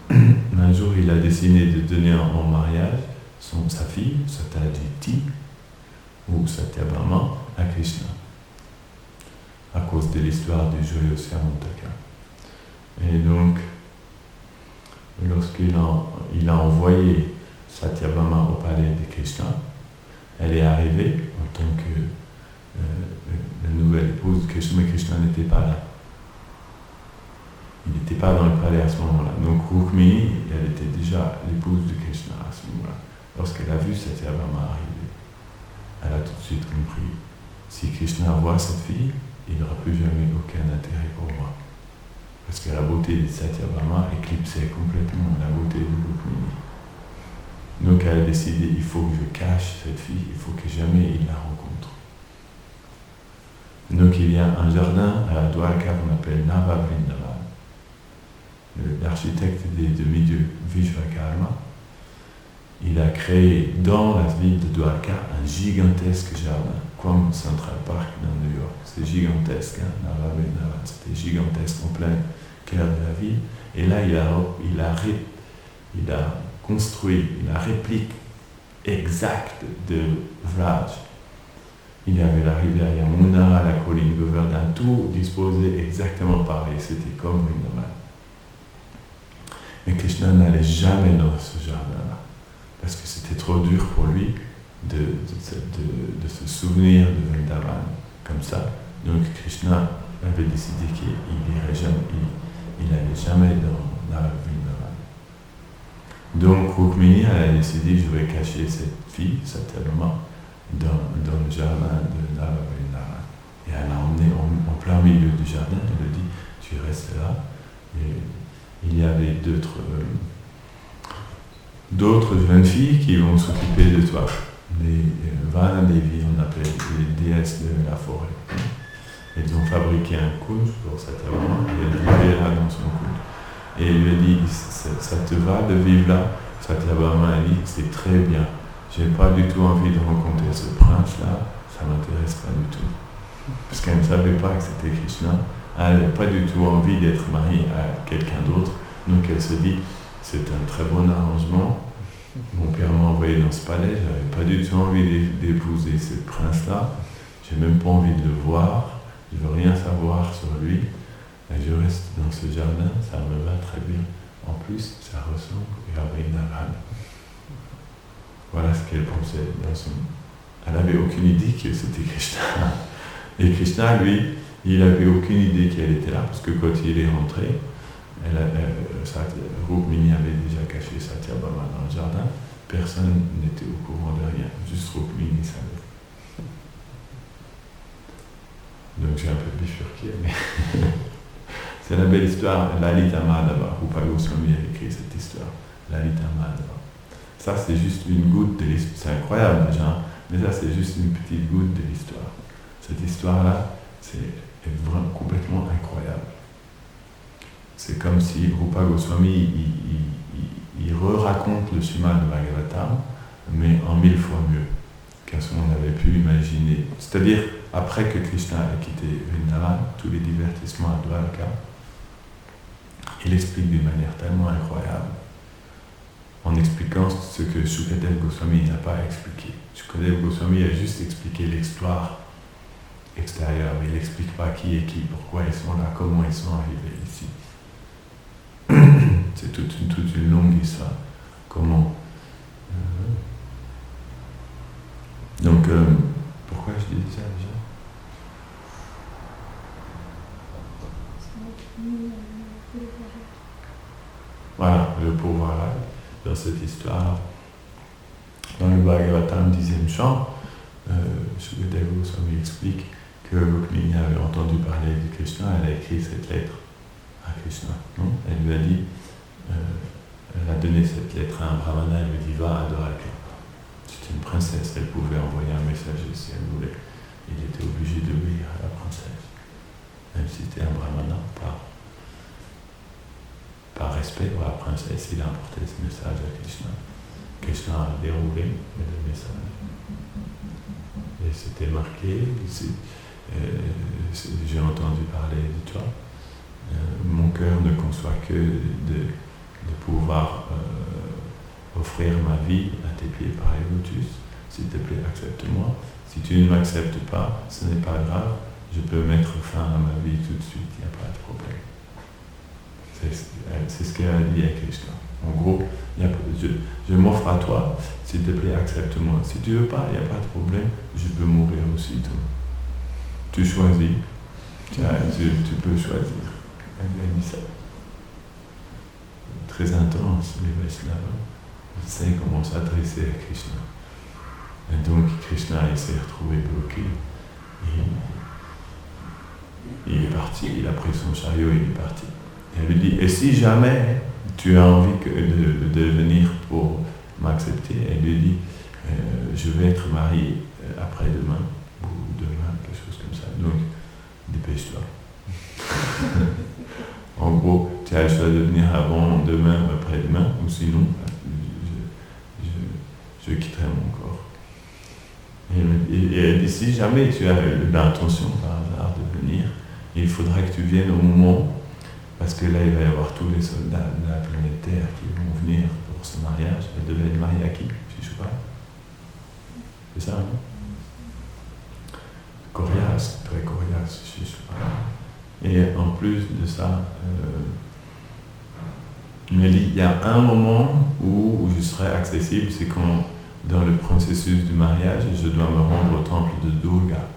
un jour, il a décidé de donner en mariage sa fille, Satyajiti, ou Satyabhama, à Krishna, à cause de l'histoire du joyau Syamantaka. Et donc, lorsqu'il a envoyé Satyabhama au palais de Krishna, elle est arrivée en tant que la nouvelle épouse de Krishna, mais Krishna n'était pas là. Il n'était pas dans le palais à ce moment-là. Donc Rukmini, elle était déjà l'épouse de Krishna à ce moment-là. Lorsqu'elle a vu Satyabhama arriver, elle a tout de suite compris, si Krishna voit cette fille, il n'aura plus jamais aucun intérêt pour moi. Parce que la beauté de Satyabhama éclipsait complètement la beauté de Rukmini. Donc elle a décidé, il faut que je cache cette fille, il faut que jamais il la rencontre. Donc il y a un jardin à Dwarka qu'on appelle Nava Vrindavan. L'architecte des demi-dieux Vishvakarma, il a créé dans la ville de Dwarka un gigantesque jardin, comme Central Park dans New York. C'est gigantesque, Nava Vrindavan, c'était gigantesque en plein cœur de la ville. Et là, il a construit la réplique exacte de Vraj. Il y avait la rivière Yamuna, la colline Govardhan, tout disposé exactement pareil, c'était comme Vrindavan. Mais Krishna n'allait jamais dans ce jardin-là, parce que c'était trop dur pour lui de se souvenir de Vrindavan comme ça. Donc Krishna avait décidé qu'il n'allait jamais Vrindavan. Donc Rukmini a décidé, je vais cacher cette fille, Satyabhama, dans le jardin de Vrindavan. Et elle l'a emmenée en plein milieu du jardin, elle lui dit, tu restes là. Et il y avait d'autres jeunes filles qui vont s'occuper de toi. Les Vana Devi, on appelle les déesses de la forêt. Elles ont fabriqué un couche pour Satyabhama et elle vivait là dans son couche. Et elle lui a dit, ça te va de vivre là? Satyabhama a dit, c'est très bien. J'ai pas du tout envie de rencontrer ce prince-là, ça m'intéresse pas du tout. Parce qu'elle ne savait pas que c'était Krishna. Elle n'avait pas du tout envie d'être mariée à quelqu'un d'autre. Donc elle se dit, c'est un très bon arrangement. Mon père m'a envoyé dans ce palais, j'avais pas du tout envie d'épouser ce prince-là. J'ai même pas envie de le voir. Je veux rien savoir sur lui. Et je reste dans ce jardin, ça me va très bien. En plus, ça ressemble à Vrindavan. Voilà ce qu'elle pensait dans son... Elle n'avait aucune idée que c'était Krishna. Et Krishna, lui, il n'avait aucune idée qu'elle était là, parce que quand il est rentré, Rukmini avait déjà caché Satyabhama dans le jardin. Personne n'était au courant de rien, juste Rukmini savait. Donc j'ai un peu bifurqué, mais c'est la belle histoire, Lalita Madhava. Rupa Goswami a écrit cette histoire, Lalita Madhava. Ça c'est juste une goutte de l'histoire, c'est incroyable déjà, mais ça c'est juste une petite goutte de l'histoire. Cette histoire-là, c'est vraiment complètement incroyable. C'est comme si Rupa Goswami, il re-raconte le Srimad Bhagavatam, mais en 1000 fois mieux qu'est-ce qu'on avait pu imaginer. C'est-à-dire, après que Krishna a quitté Vrindavan, tous les divertissements à Dwarka, il explique d'une manière tellement incroyable, en expliquant ce que Shukadev Goswami n'a pas expliqué. Shukadev Goswami a juste expliqué l'histoire extérieure, mais il n'explique pas qui est qui, pourquoi ils sont là, comment ils sont arrivés ici. C'est toute une longue histoire. Comment Donc, pourquoi je dis ça déjà? Voilà, le pouvoir là, dans cette histoire. Dans le Bhagavatam, 10e chant, Shukadev Goswami explique que Rukmini avait entendu parler de Krishna, elle a écrit cette lettre à Krishna. Non, elle lui a dit, elle a donné cette lettre à un brahmana, elle lui dit, va à Dwarka. C'était une princesse, elle pouvait envoyer un message si elle voulait. Il était obligé d'obéir à la princesse. Même si c'était un brahmana, par respect pour la princesse, il a apporté ce message à Krishna. Krishna a déroulé le message. Et c'était marqué, j'ai entendu parler de toi. Mon cœur ne conçoit que de pouvoir offrir ma vie à tes pieds par les lotus. S'il te plaît, accepte-moi. Si tu ne m'acceptes pas, ce n'est pas grave. Je peux mettre fin à ma vie tout de suite, il n'y a pas de problème. C'est ce qu'elle a dit à Krishna. En gros, je m'offre à toi, s'il te plaît, accepte-moi. Si tu ne veux pas, il n'y a pas de problème, je peux mourir aussitôt. Tu choisis, tu peux choisir. Elle a dit ça. Très intense, les Vaishnavas. Il sait comment s'adresser à Krishna. Et donc, Krishna, il s'est retrouvé bloqué. Il est parti, il a pris son chariot et il est parti. Et elle lui dit, et si jamais tu as envie de venir pour m'accepter, elle lui dit, je vais être marié après-demain, ou demain, quelque chose comme ça. Donc, dépêche-toi. En gros, tu as le choix de venir avant, demain ou après-demain, ou sinon, je quitterai mon corps. Et elle dit, si jamais tu as l'intention par hasard de venir, il faudra que tu viennes au moment, parce que là il va y avoir tous les soldats de la planète Terre qui vont venir pour ce mariage. Elle devait être mariée à qui? Je sais pas. C'est ça, non? Coriace, très coriace, je sais pas. Et en plus de ça, il y a un moment où je serai accessible, c'est quand, dans le processus du mariage, je dois me rendre au temple de Durga,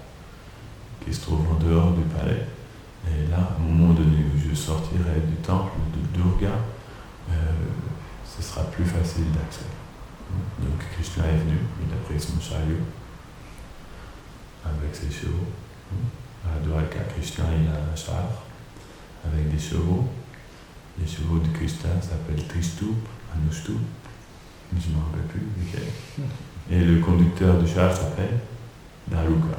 qui se trouve en dehors du palais. Et là, à un moment donné où je sortirai du temple de Durga, ce sera plus facile d'accès. Donc Krishna est venu, il a pris son chariot avec ses chevaux. À Dwarka, Krishna il a un char avec des chevaux. Les chevaux de Krishna s'appellent Trishtup, Anushtup, je ne me rappelle plus lequel. Et le conducteur du char s'appelle Daruka.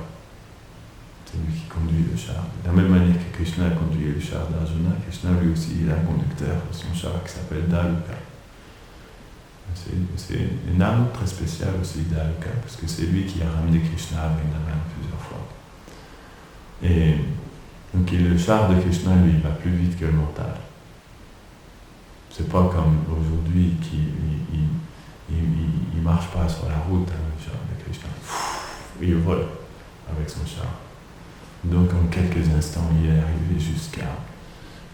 C'est lui qui conduit le char. De la même manière que Krishna a conduit le char d'Arjuna, Krishna lui aussi il a un conducteur de son char qui s'appelle Daruka. C'est une âme très spéciale aussi, Daruka, parce que c'est lui qui a ramené Krishna à Vrindavan plusieurs fois. Et donc le char de Krishna, lui, il va plus vite que le mental. C'est pas comme aujourd'hui il marche pas sur la route, hein, le char de Krishna. Il vole avec son char. Donc en quelques instants, il est arrivé jusqu'à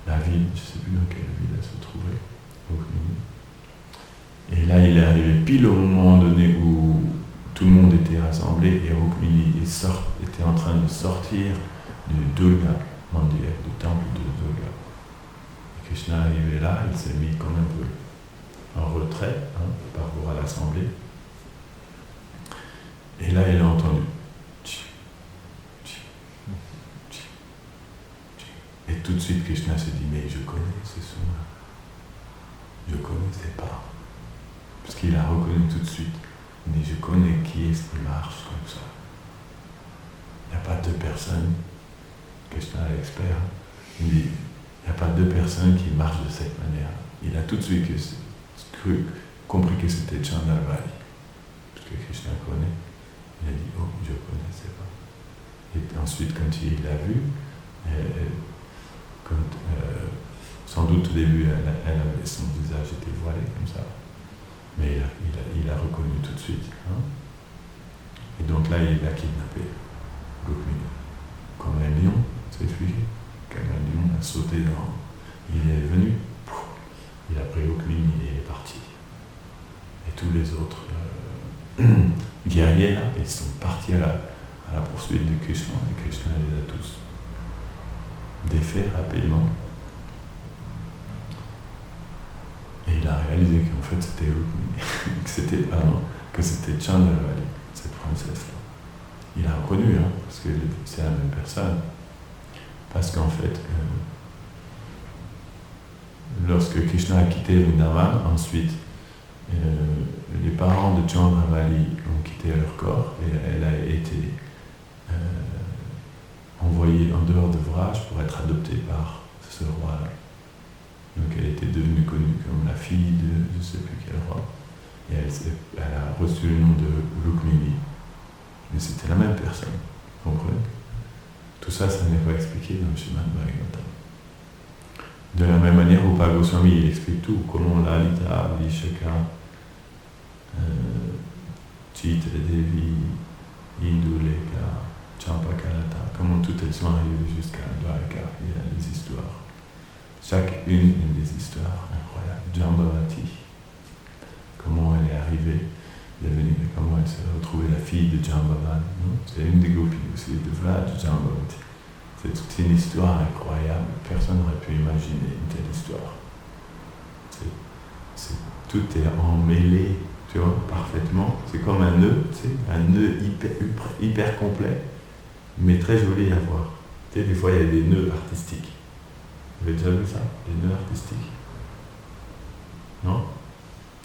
la ville, je ne sais plus dans quelle ville elle se trouvait, Rukmini. Et là, il est arrivé pile au moment donné où tout le monde était rassemblé et Rukmini était en train de sortir du Durga Mandir, du temple de Durga. Et Krishna est arrivé là, il s'est mis comme un peu en retrait par rapport à l'assemblée. Et là, il a entendu. Et tout de suite, Krishna s'est dit, mais je connais ce son-là. Je ne connaissais pas. Parce qu'il a reconnu tout de suite. Mais je connais qui est-ce qui marche comme ça. Il n'y a pas deux personnes. Krishna est expert. Il dit, il n'y a pas deux personnes qui marchent de cette manière. Il a tout de suite compris que c'était Chandravali. Parce que Krishna connaît. Il a dit, oh, je ne connaissais pas. Et ensuite, quand il l'a vu, sans doute au début, son visage était voilé comme ça. Mais il a reconnu tout de suite. Et donc là, il a kidnappé Rukmini. Comme un lion, c'est expliqué. Comme un lion a sauté dans... Il est venu, il a pris Rukmini et il est parti. Et tous les autres guerriers, là, ils sont partis à la poursuite de Krishna. Et Krishna les a tous défaits rapidement. Et il a réalisé qu'en fait c'était Rukmini, que c'était Chandravali, cette princesse-là. Il a reconnu, parce que c'est la même personne. Parce qu'en fait, lorsque Krishna a quitté Vrindavan, ensuite, les parents de Chandravali ont quitté leur corps et elle a été envoyée en dehors de Vraj pour être adoptée par ce roi-là. Donc elle était devenue connue comme la fille de je ne sais plus quel roi. Et elle a reçu le nom de Rukmini. Mais c'était la même personne. Vous comprenez ? Tout ça, ça n'est pas expliqué dans le Srimad Bhagavatam. De la même manière, Rupa Goswami, il explique tout. Comment Lalita, Vishaka, Chitra Devi, Induleka, Champakalata, comment toutes elles sont arrivées jusqu'à Dwarka. Il y a des histoires. Chacune des histoires incroyables. Jambavati, comment elle est arrivée, comment elle s'est retrouvée la fille de Jambavan. C'est une des gopis aussi, de Vlad Jambavati. C'est toute une histoire incroyable. Personne n'aurait pu imaginer une telle histoire. Tout est emmêlé, tu vois, parfaitement. C'est comme un nœud, tu sais, un nœud hyper complet, mais très joli à voir. Tu sais, des fois, il y a des nœuds artistiques. Vous avez déjà vu ça, des nœuds artistiques? Non?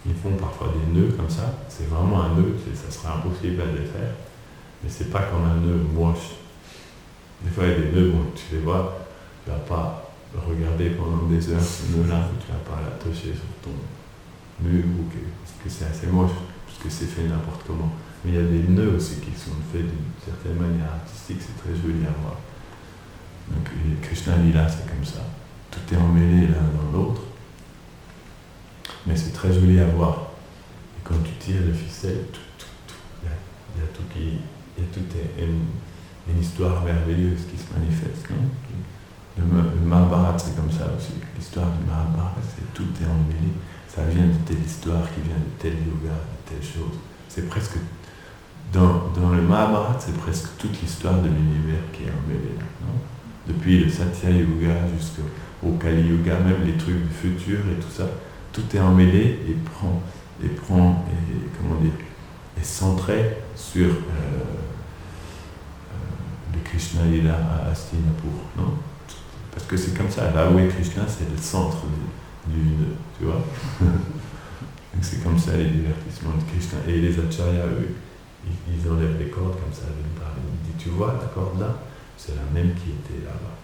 Ils font parfois des nœuds comme ça. C'est vraiment un nœud, ça serait impossible à défaire. Mais c'est pas comme un nœud moche. Des fois, il y a des nœuds, bon, tu les vois, tu vas pas regarder pendant des heures ce nœud-là, tu vas pas l'attacher sur ton mur, parce que c'est assez moche, parce que c'est fait n'importe comment. Mais il y a des nœuds aussi qui sont faits d'une certaine manière artistique, c'est très joli à voir. Donc Krishna Lila, c'est comme ça. Tout est emmêlé l'un dans l'autre. Mais c'est très joli à voir. Et quand tu tires le ficelle, il y a tout qui... Il y a toute une histoire merveilleuse qui se manifeste, non? Le Mahabharata, c'est comme ça aussi. L'histoire du Mahabharata, tout est emmêlé. Ça vient de telle histoire qui vient de tel yoga, de telle chose. C'est presque... Dans le Mahabharata, c'est presque toute l'histoire de l'univers qui est emmêlée, non? Depuis le Satya Yuga jusqu'au Kali Yuga, même les trucs du futur et tout ça, tout est emmêlé et est centré sur le Krishna Lila à Hastinapur, non? Parce que c'est comme ça, là où est Krishna, c'est le centre du tu vois. Donc c'est comme ça les divertissements de Krishna. Et les acharyas, eux, ils enlèvent les cordes comme ça, ils disent, tu vois la corde là, c'est la même qui était là-bas.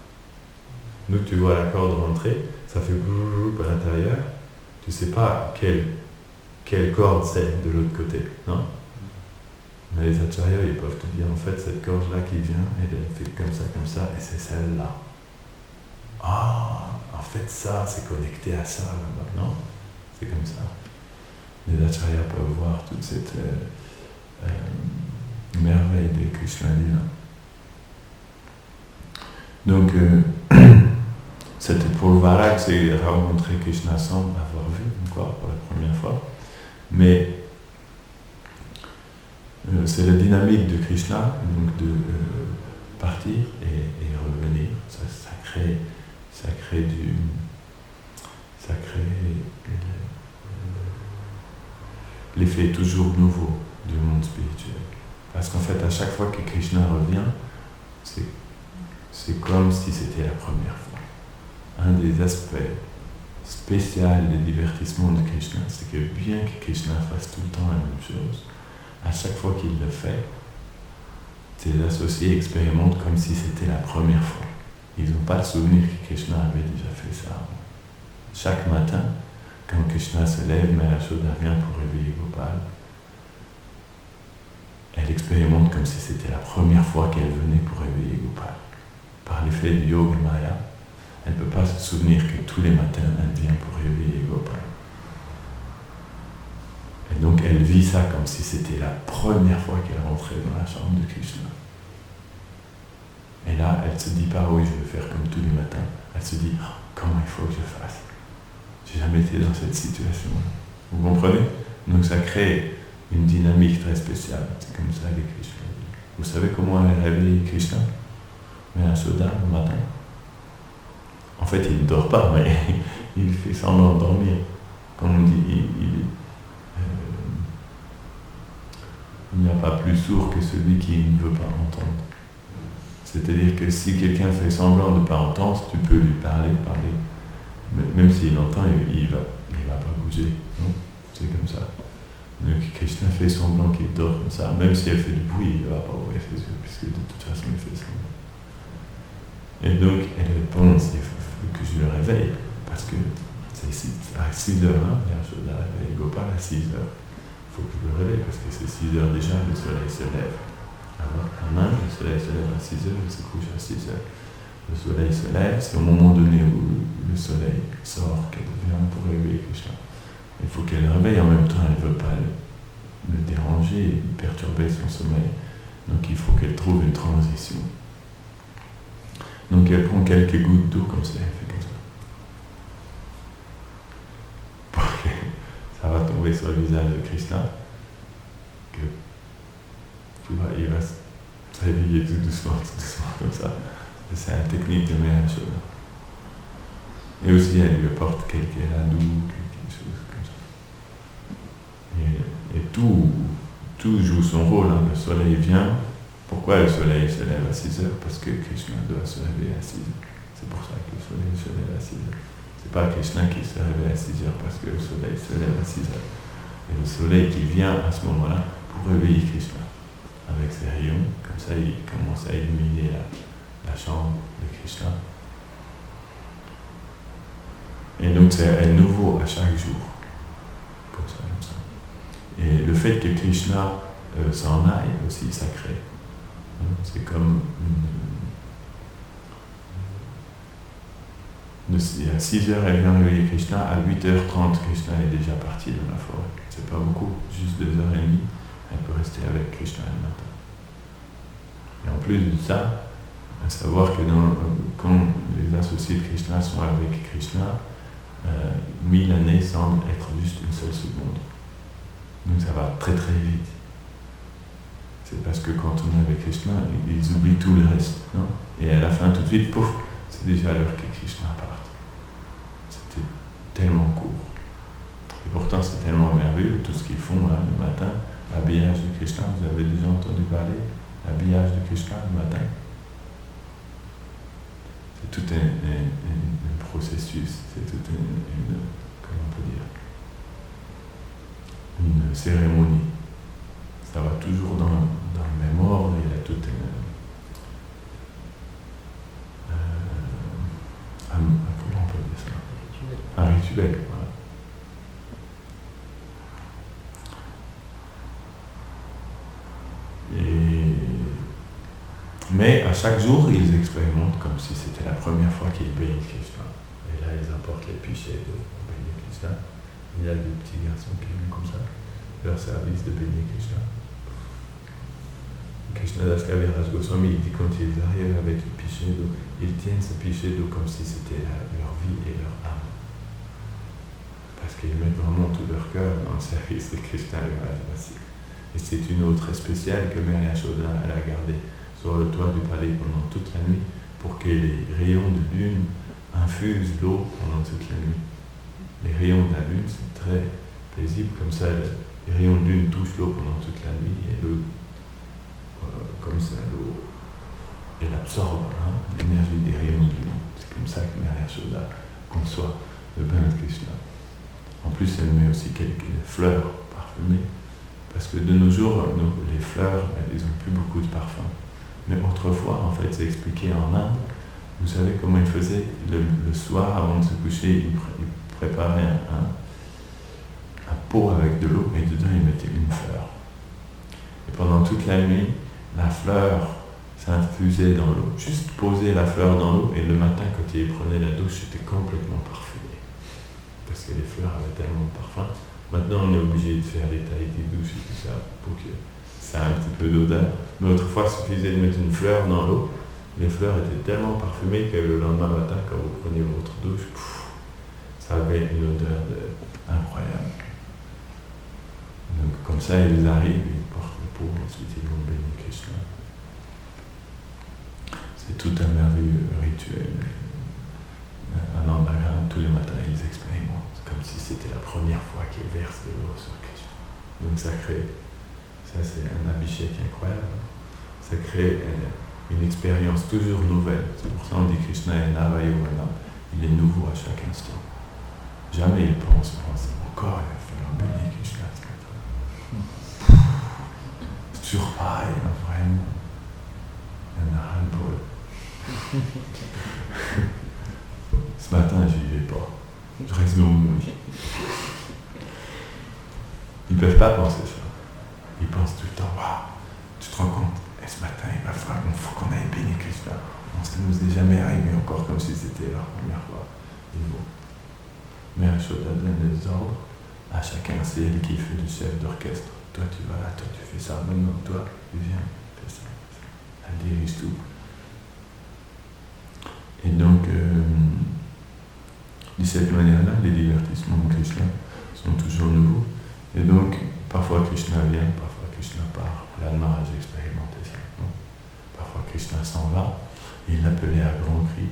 Donc tu vois la corde rentrer, ça fait à l'intérieur, tu sais pas quelle corde c'est de l'autre côté, non? Mais les acharyas, ils peuvent te dire, en fait, cette corde-là qui vient, elle fait comme ça, et c'est celle-là. Ah, en fait, ça, c'est connecté à ça, là-bas, non? C'est comme ça. Les acharyas peuvent voir toute cette merveille de Krishna Lila. Donc, c'était pour le Varak, c'est rencontrer Krishna sans avoir vu encore pour la première fois. Mais c'est la dynamique de Krishna, donc de partir et revenir. Ça crée l'effet toujours nouveau du monde spirituel. Parce qu'en fait, à chaque fois que Krishna revient, c'est comme si c'était la première fois. Un des aspects spéciaux des divertissements de Krishna, c'est que bien que Krishna fasse tout le temps la même chose, à chaque fois qu'il le fait, ses associés expérimentent comme si c'était la première fois. Ils n'ont pas le souvenir que Krishna avait déjà fait ça. Chaque matin, quand Krishna se lève, mais la Yashoda vient pour réveiller Gopal, elle expérimente comme si c'était la première fois qu'elle venait pour réveiller Gopal. Par l'effet du yoga maya, elle ne peut pas se souvenir que tous les matins, elle vient pour réveiller Gopal. Et donc elle vit ça comme si c'était la première fois qu'elle rentrait dans la chambre de Krishna. Et là, elle ne se dit pas, oui, je vais faire comme tous les matins. Elle se dit, oh, comment il faut que je fasse? J'ai jamais été dans cette situation-là. Vous comprenez? Donc ça crée une dynamique très spéciale. C'est comme ça avec Krishna. Vous savez comment elle réveille Krishna? Mais un soda le matin. En fait, il ne dort pas, mais il fait semblant de dormir. Comme on dit, il n'y a pas plus sourd que celui qui ne veut pas entendre. C'est-à-dire que si quelqu'un fait semblant de ne pas entendre, tu peux lui parler. Même s'il entend, il va pas bouger. Non? C'est comme ça. Donc Krishna fait semblant qu'il dort comme ça. Même si elle fait du bruit, il ne va pas ouvrir ses yeux, puisque de toute façon, il fait semblant. Et donc, elle pense, il faut que je le réveille, parce que c'est à 6h, je dois réveiller Gopal à 6h. Il faut que je le réveille, parce que c'est 6h déjà, le soleil se lève. Alors, en Inde, le soleil se lève à 6h, il se couche à 6h. Le soleil se lève, c'est au moment donné où le soleil sort qu'elle vient pour réveiller Krishna. Il faut qu'elle le réveille, en même temps, elle ne veut pas le déranger et perturber son sommeil. Donc il faut qu'elle trouve une transition. Donc elle prend quelques gouttes d'eau comme ça, elle fait comme ça. Pour que ça va tomber sur le visage de Krishna, que tu vois, il va se réveiller tout doucement comme ça. C'est la technique de Mahashoggi. Et aussi elle lui apporte quelques ladous, quelque chose comme ça. Et tout joue son rôle, hein. Le soleil vient. Pourquoi le soleil se lève à 6h? Parce que Krishna doit se réveiller à 6h. C'est pour ça que le soleil se lève à 6h. C'est pas Krishna qui se réveille à 6h parce que le soleil se lève à 6h. Et le soleil qui vient à ce moment-là pour réveiller Krishna. Avec ses rayons, comme ça il commence à illuminer la chambre de Krishna. Et donc c'est nouveau à chaque jour. Comme ça. Et le fait que Krishna s'en aille aussi, ça crée. C'est comme à 6h, elle vient réveiller Krishna, à 8h30, Krishna est déjà parti dans la forêt. C'est pas beaucoup, juste 2h30, elle peut rester avec Krishna le matin. Et en plus de ça, à savoir que quand les associés de Krishna sont avec Krishna, 1000 années semblent être juste une seule seconde. Donc ça va très très vite. C'est parce que quand on est avec Krishna, ils oublient tout le reste, non? Et à la fin, tout de suite, pouf, c'est déjà l'heure que Krishna parte. C'était tellement court. Et pourtant, c'est tellement merveilleux, tout ce qu'ils font là, le matin, l'habillage de Krishna. Vous avez déjà entendu parler l'habillage de Krishna le matin? C'est tout un processus, c'est tout comment on peut dire, une cérémonie. Ça va toujours dans le même ordre, il y a tout comment on peut dire ça? Un rituel, voilà. Mais à chaque jour, ils expérimentent comme si c'était la première fois qu'ils bénissent Krishna. Et là, ils apportent les pichets de bénir Krishna. Il y a des petits garçons qui viennent comme ça, leur service de bénir Krishna. Krishnadas Kaviraj Goswami, il dit quand ils arrivent avec le pichet d'eau, ils tiennent ce pichet d'eau comme si c'était leur vie et leur âme. Parce qu'ils mettent vraiment tout leur cœur dans le service de Krishna et Radharasi. Et c'est une eau très spéciale que Mère Yashoda elle a gardée sur le toit du palais pendant toute la nuit pour que les rayons de lune infusent l'eau pendant toute la nuit. Les rayons de la lune, c'est très paisible, comme ça les rayons de lune touchent l'eau pendant toute la nuit et l'eau, comme ça, l'eau, elle absorbe l'énergie des rayons de lune. C'est comme ça que Mère Yashoda conçoit le bain de Krishna. En plus, elle met aussi quelques fleurs parfumées, parce que de nos jours, les fleurs, elles n'ont plus beaucoup de parfum. Mais autrefois, en fait, c'est expliqué en Inde. Vous savez comment ils faisaient le soir, avant de se coucher, ils préparaient un pot avec de l'eau, et dedans, ils mettaient une fleur. Et pendant toute la nuit, la fleur s'infusait dans l'eau. Juste poser la fleur dans l'eau, et le matin, quand ils prenaient la douche, c'était complètement parfumé. Parce que les fleurs avaient tellement de parfum. Maintenant, on est obligé de faire des tailles des douches et tout ça, pour que ça ait un petit peu d'odeur. Mais autrefois, il suffisait de mettre une fleur dans l'eau. Les fleurs étaient tellement parfumées que le lendemain matin, quand vous preniez votre douche, ça avait une odeur incroyable. Donc, comme ça, ils arrivent, ils portent le pot, ensuite ils vont bénir Krishna. C'est tout un merveilleux rituel. À l'Ambagam, tous les matins, ils expérimentent, comme si c'était la première fois qu'ils versent de l'eau sur Krishna. Donc ça c'est un abhishek incroyable. Ça crée une expérience toujours nouvelle. C'est pour ça qu'on dit Krishna est Navayovana. Il est nouveau à chaque instant. Jamais il pense encore, il va falloir bénir Krishna ce matin. C'est toujours pareil, vraiment. Il y en a ras-le-bol. Ce matin, j'y vais pas. Je reste dans mon lit. Ils ne peuvent pas penser ça. Ils pensent tout le temps, waouh, tu te rends compte, et ce matin, il faut qu'on aille bénir Krishna. Ça ne nous est jamais arrivé encore comme si c'était leur première fois. Ils vont. Mais Yashoda donne les ordres à chacun, c'est elle qui fait le chef d'orchestre. Toi, tu vas là, toi, tu fais ça, maintenant, toi, tu viens, fais ça. Elle dirige tout. Et donc, de cette manière-là, les divertissements de Krishna sont toujours nouveaux. Et donc, parfois Krishna vient, parfois Krishna part. Là, le Maharaj expérimentait ça. Parfois Krishna s'en va, il l'appelait à grands cris,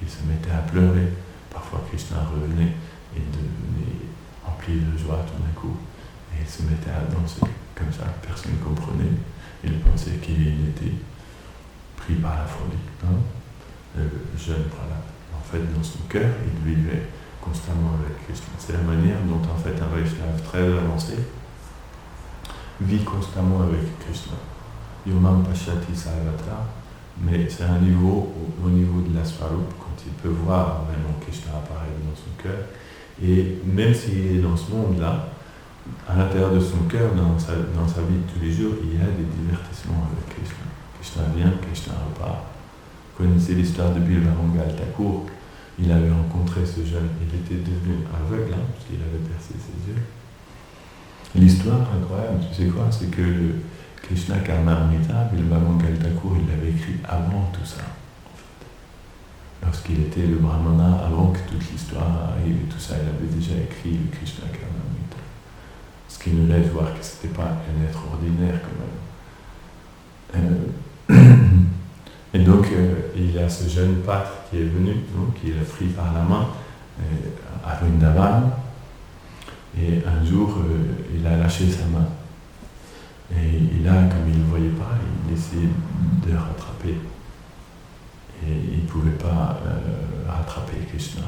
il se mettait à pleurer. Parfois Krishna revenait et devenait empli de joie tout d'un coup. Et il se mettait à danser comme ça, personne ne comprenait. Il pensait qu'il était pris par la folie. Le jeune Prahlad. En fait, dans son cœur, il vivait constamment avec Krishna. C'est la manière dont, en fait, un Vaishnava très avancé vit constamment avec Krishna. Yomam Pashati Sarvatra, mais c'est un niveau, au niveau de la Swarup, quand il peut voir vraiment Krishna apparaître dans son cœur. Et même s'il est dans ce monde-là, à l'intérieur de son cœur, dans sa vie de tous les jours, il y a des divertissements avec Krishna. Krishna vient, Krishna repart. Vous connaissez l'histoire de Bilvarangal Thakur. Il avait rencontré ce jeune, il était devenu aveugle, parce qu'il avait percé ses yeux. L'histoire incroyable, tu sais quoi, c'est que le Krishna Karnamrita, Bilvarangal Thakur, il l'avait écrit avant tout ça, en fait. Lorsqu'il était le Brahmana, avant que toute l'histoire arrive et tout ça, il avait déjà écrit le Krishna Karnamrita. Ce qui nous laisse voir que c'était pas un être ordinaire quand même. Et donc, il y a ce jeune pâtre qui est venu, qui l'a pris par la main à Vrindavan. Et un jour, il a lâché sa main. Et là, comme il ne le voyait pas, il essayait de rattraper. Et il ne pouvait pas rattraper Krishna.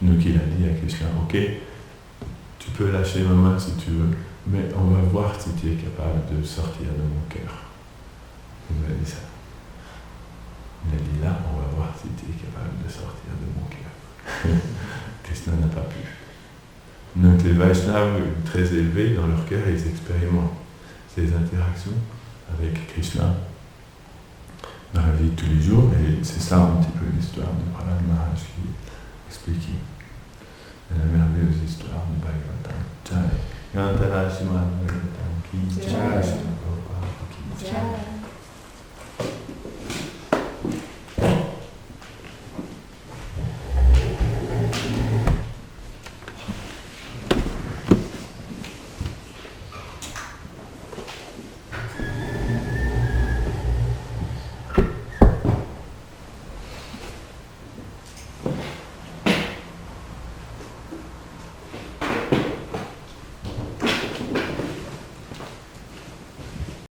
Donc il a dit à Krishna, ok, tu peux lâcher ma main si tu veux, mais on va voir si tu es capable de sortir de mon cœur. Il m'a dit ça. Il a dit là, on va voir si tu es capable de sortir de mon cœur. Krishna n'a pas pu. Donc les Vaishnavas très élevés dans leur cœur, ils expérimentent ces interactions avec Krishna dans la vie de tous les jours, et c'est ça un petit peu l'histoire de Prahlad Maharaj qui est expliquée. La merveilleuse histoire du Bhagavatam. Jai. Gantara Shrimad Bhagavatam ki Jai. Prabhupada ki Jai.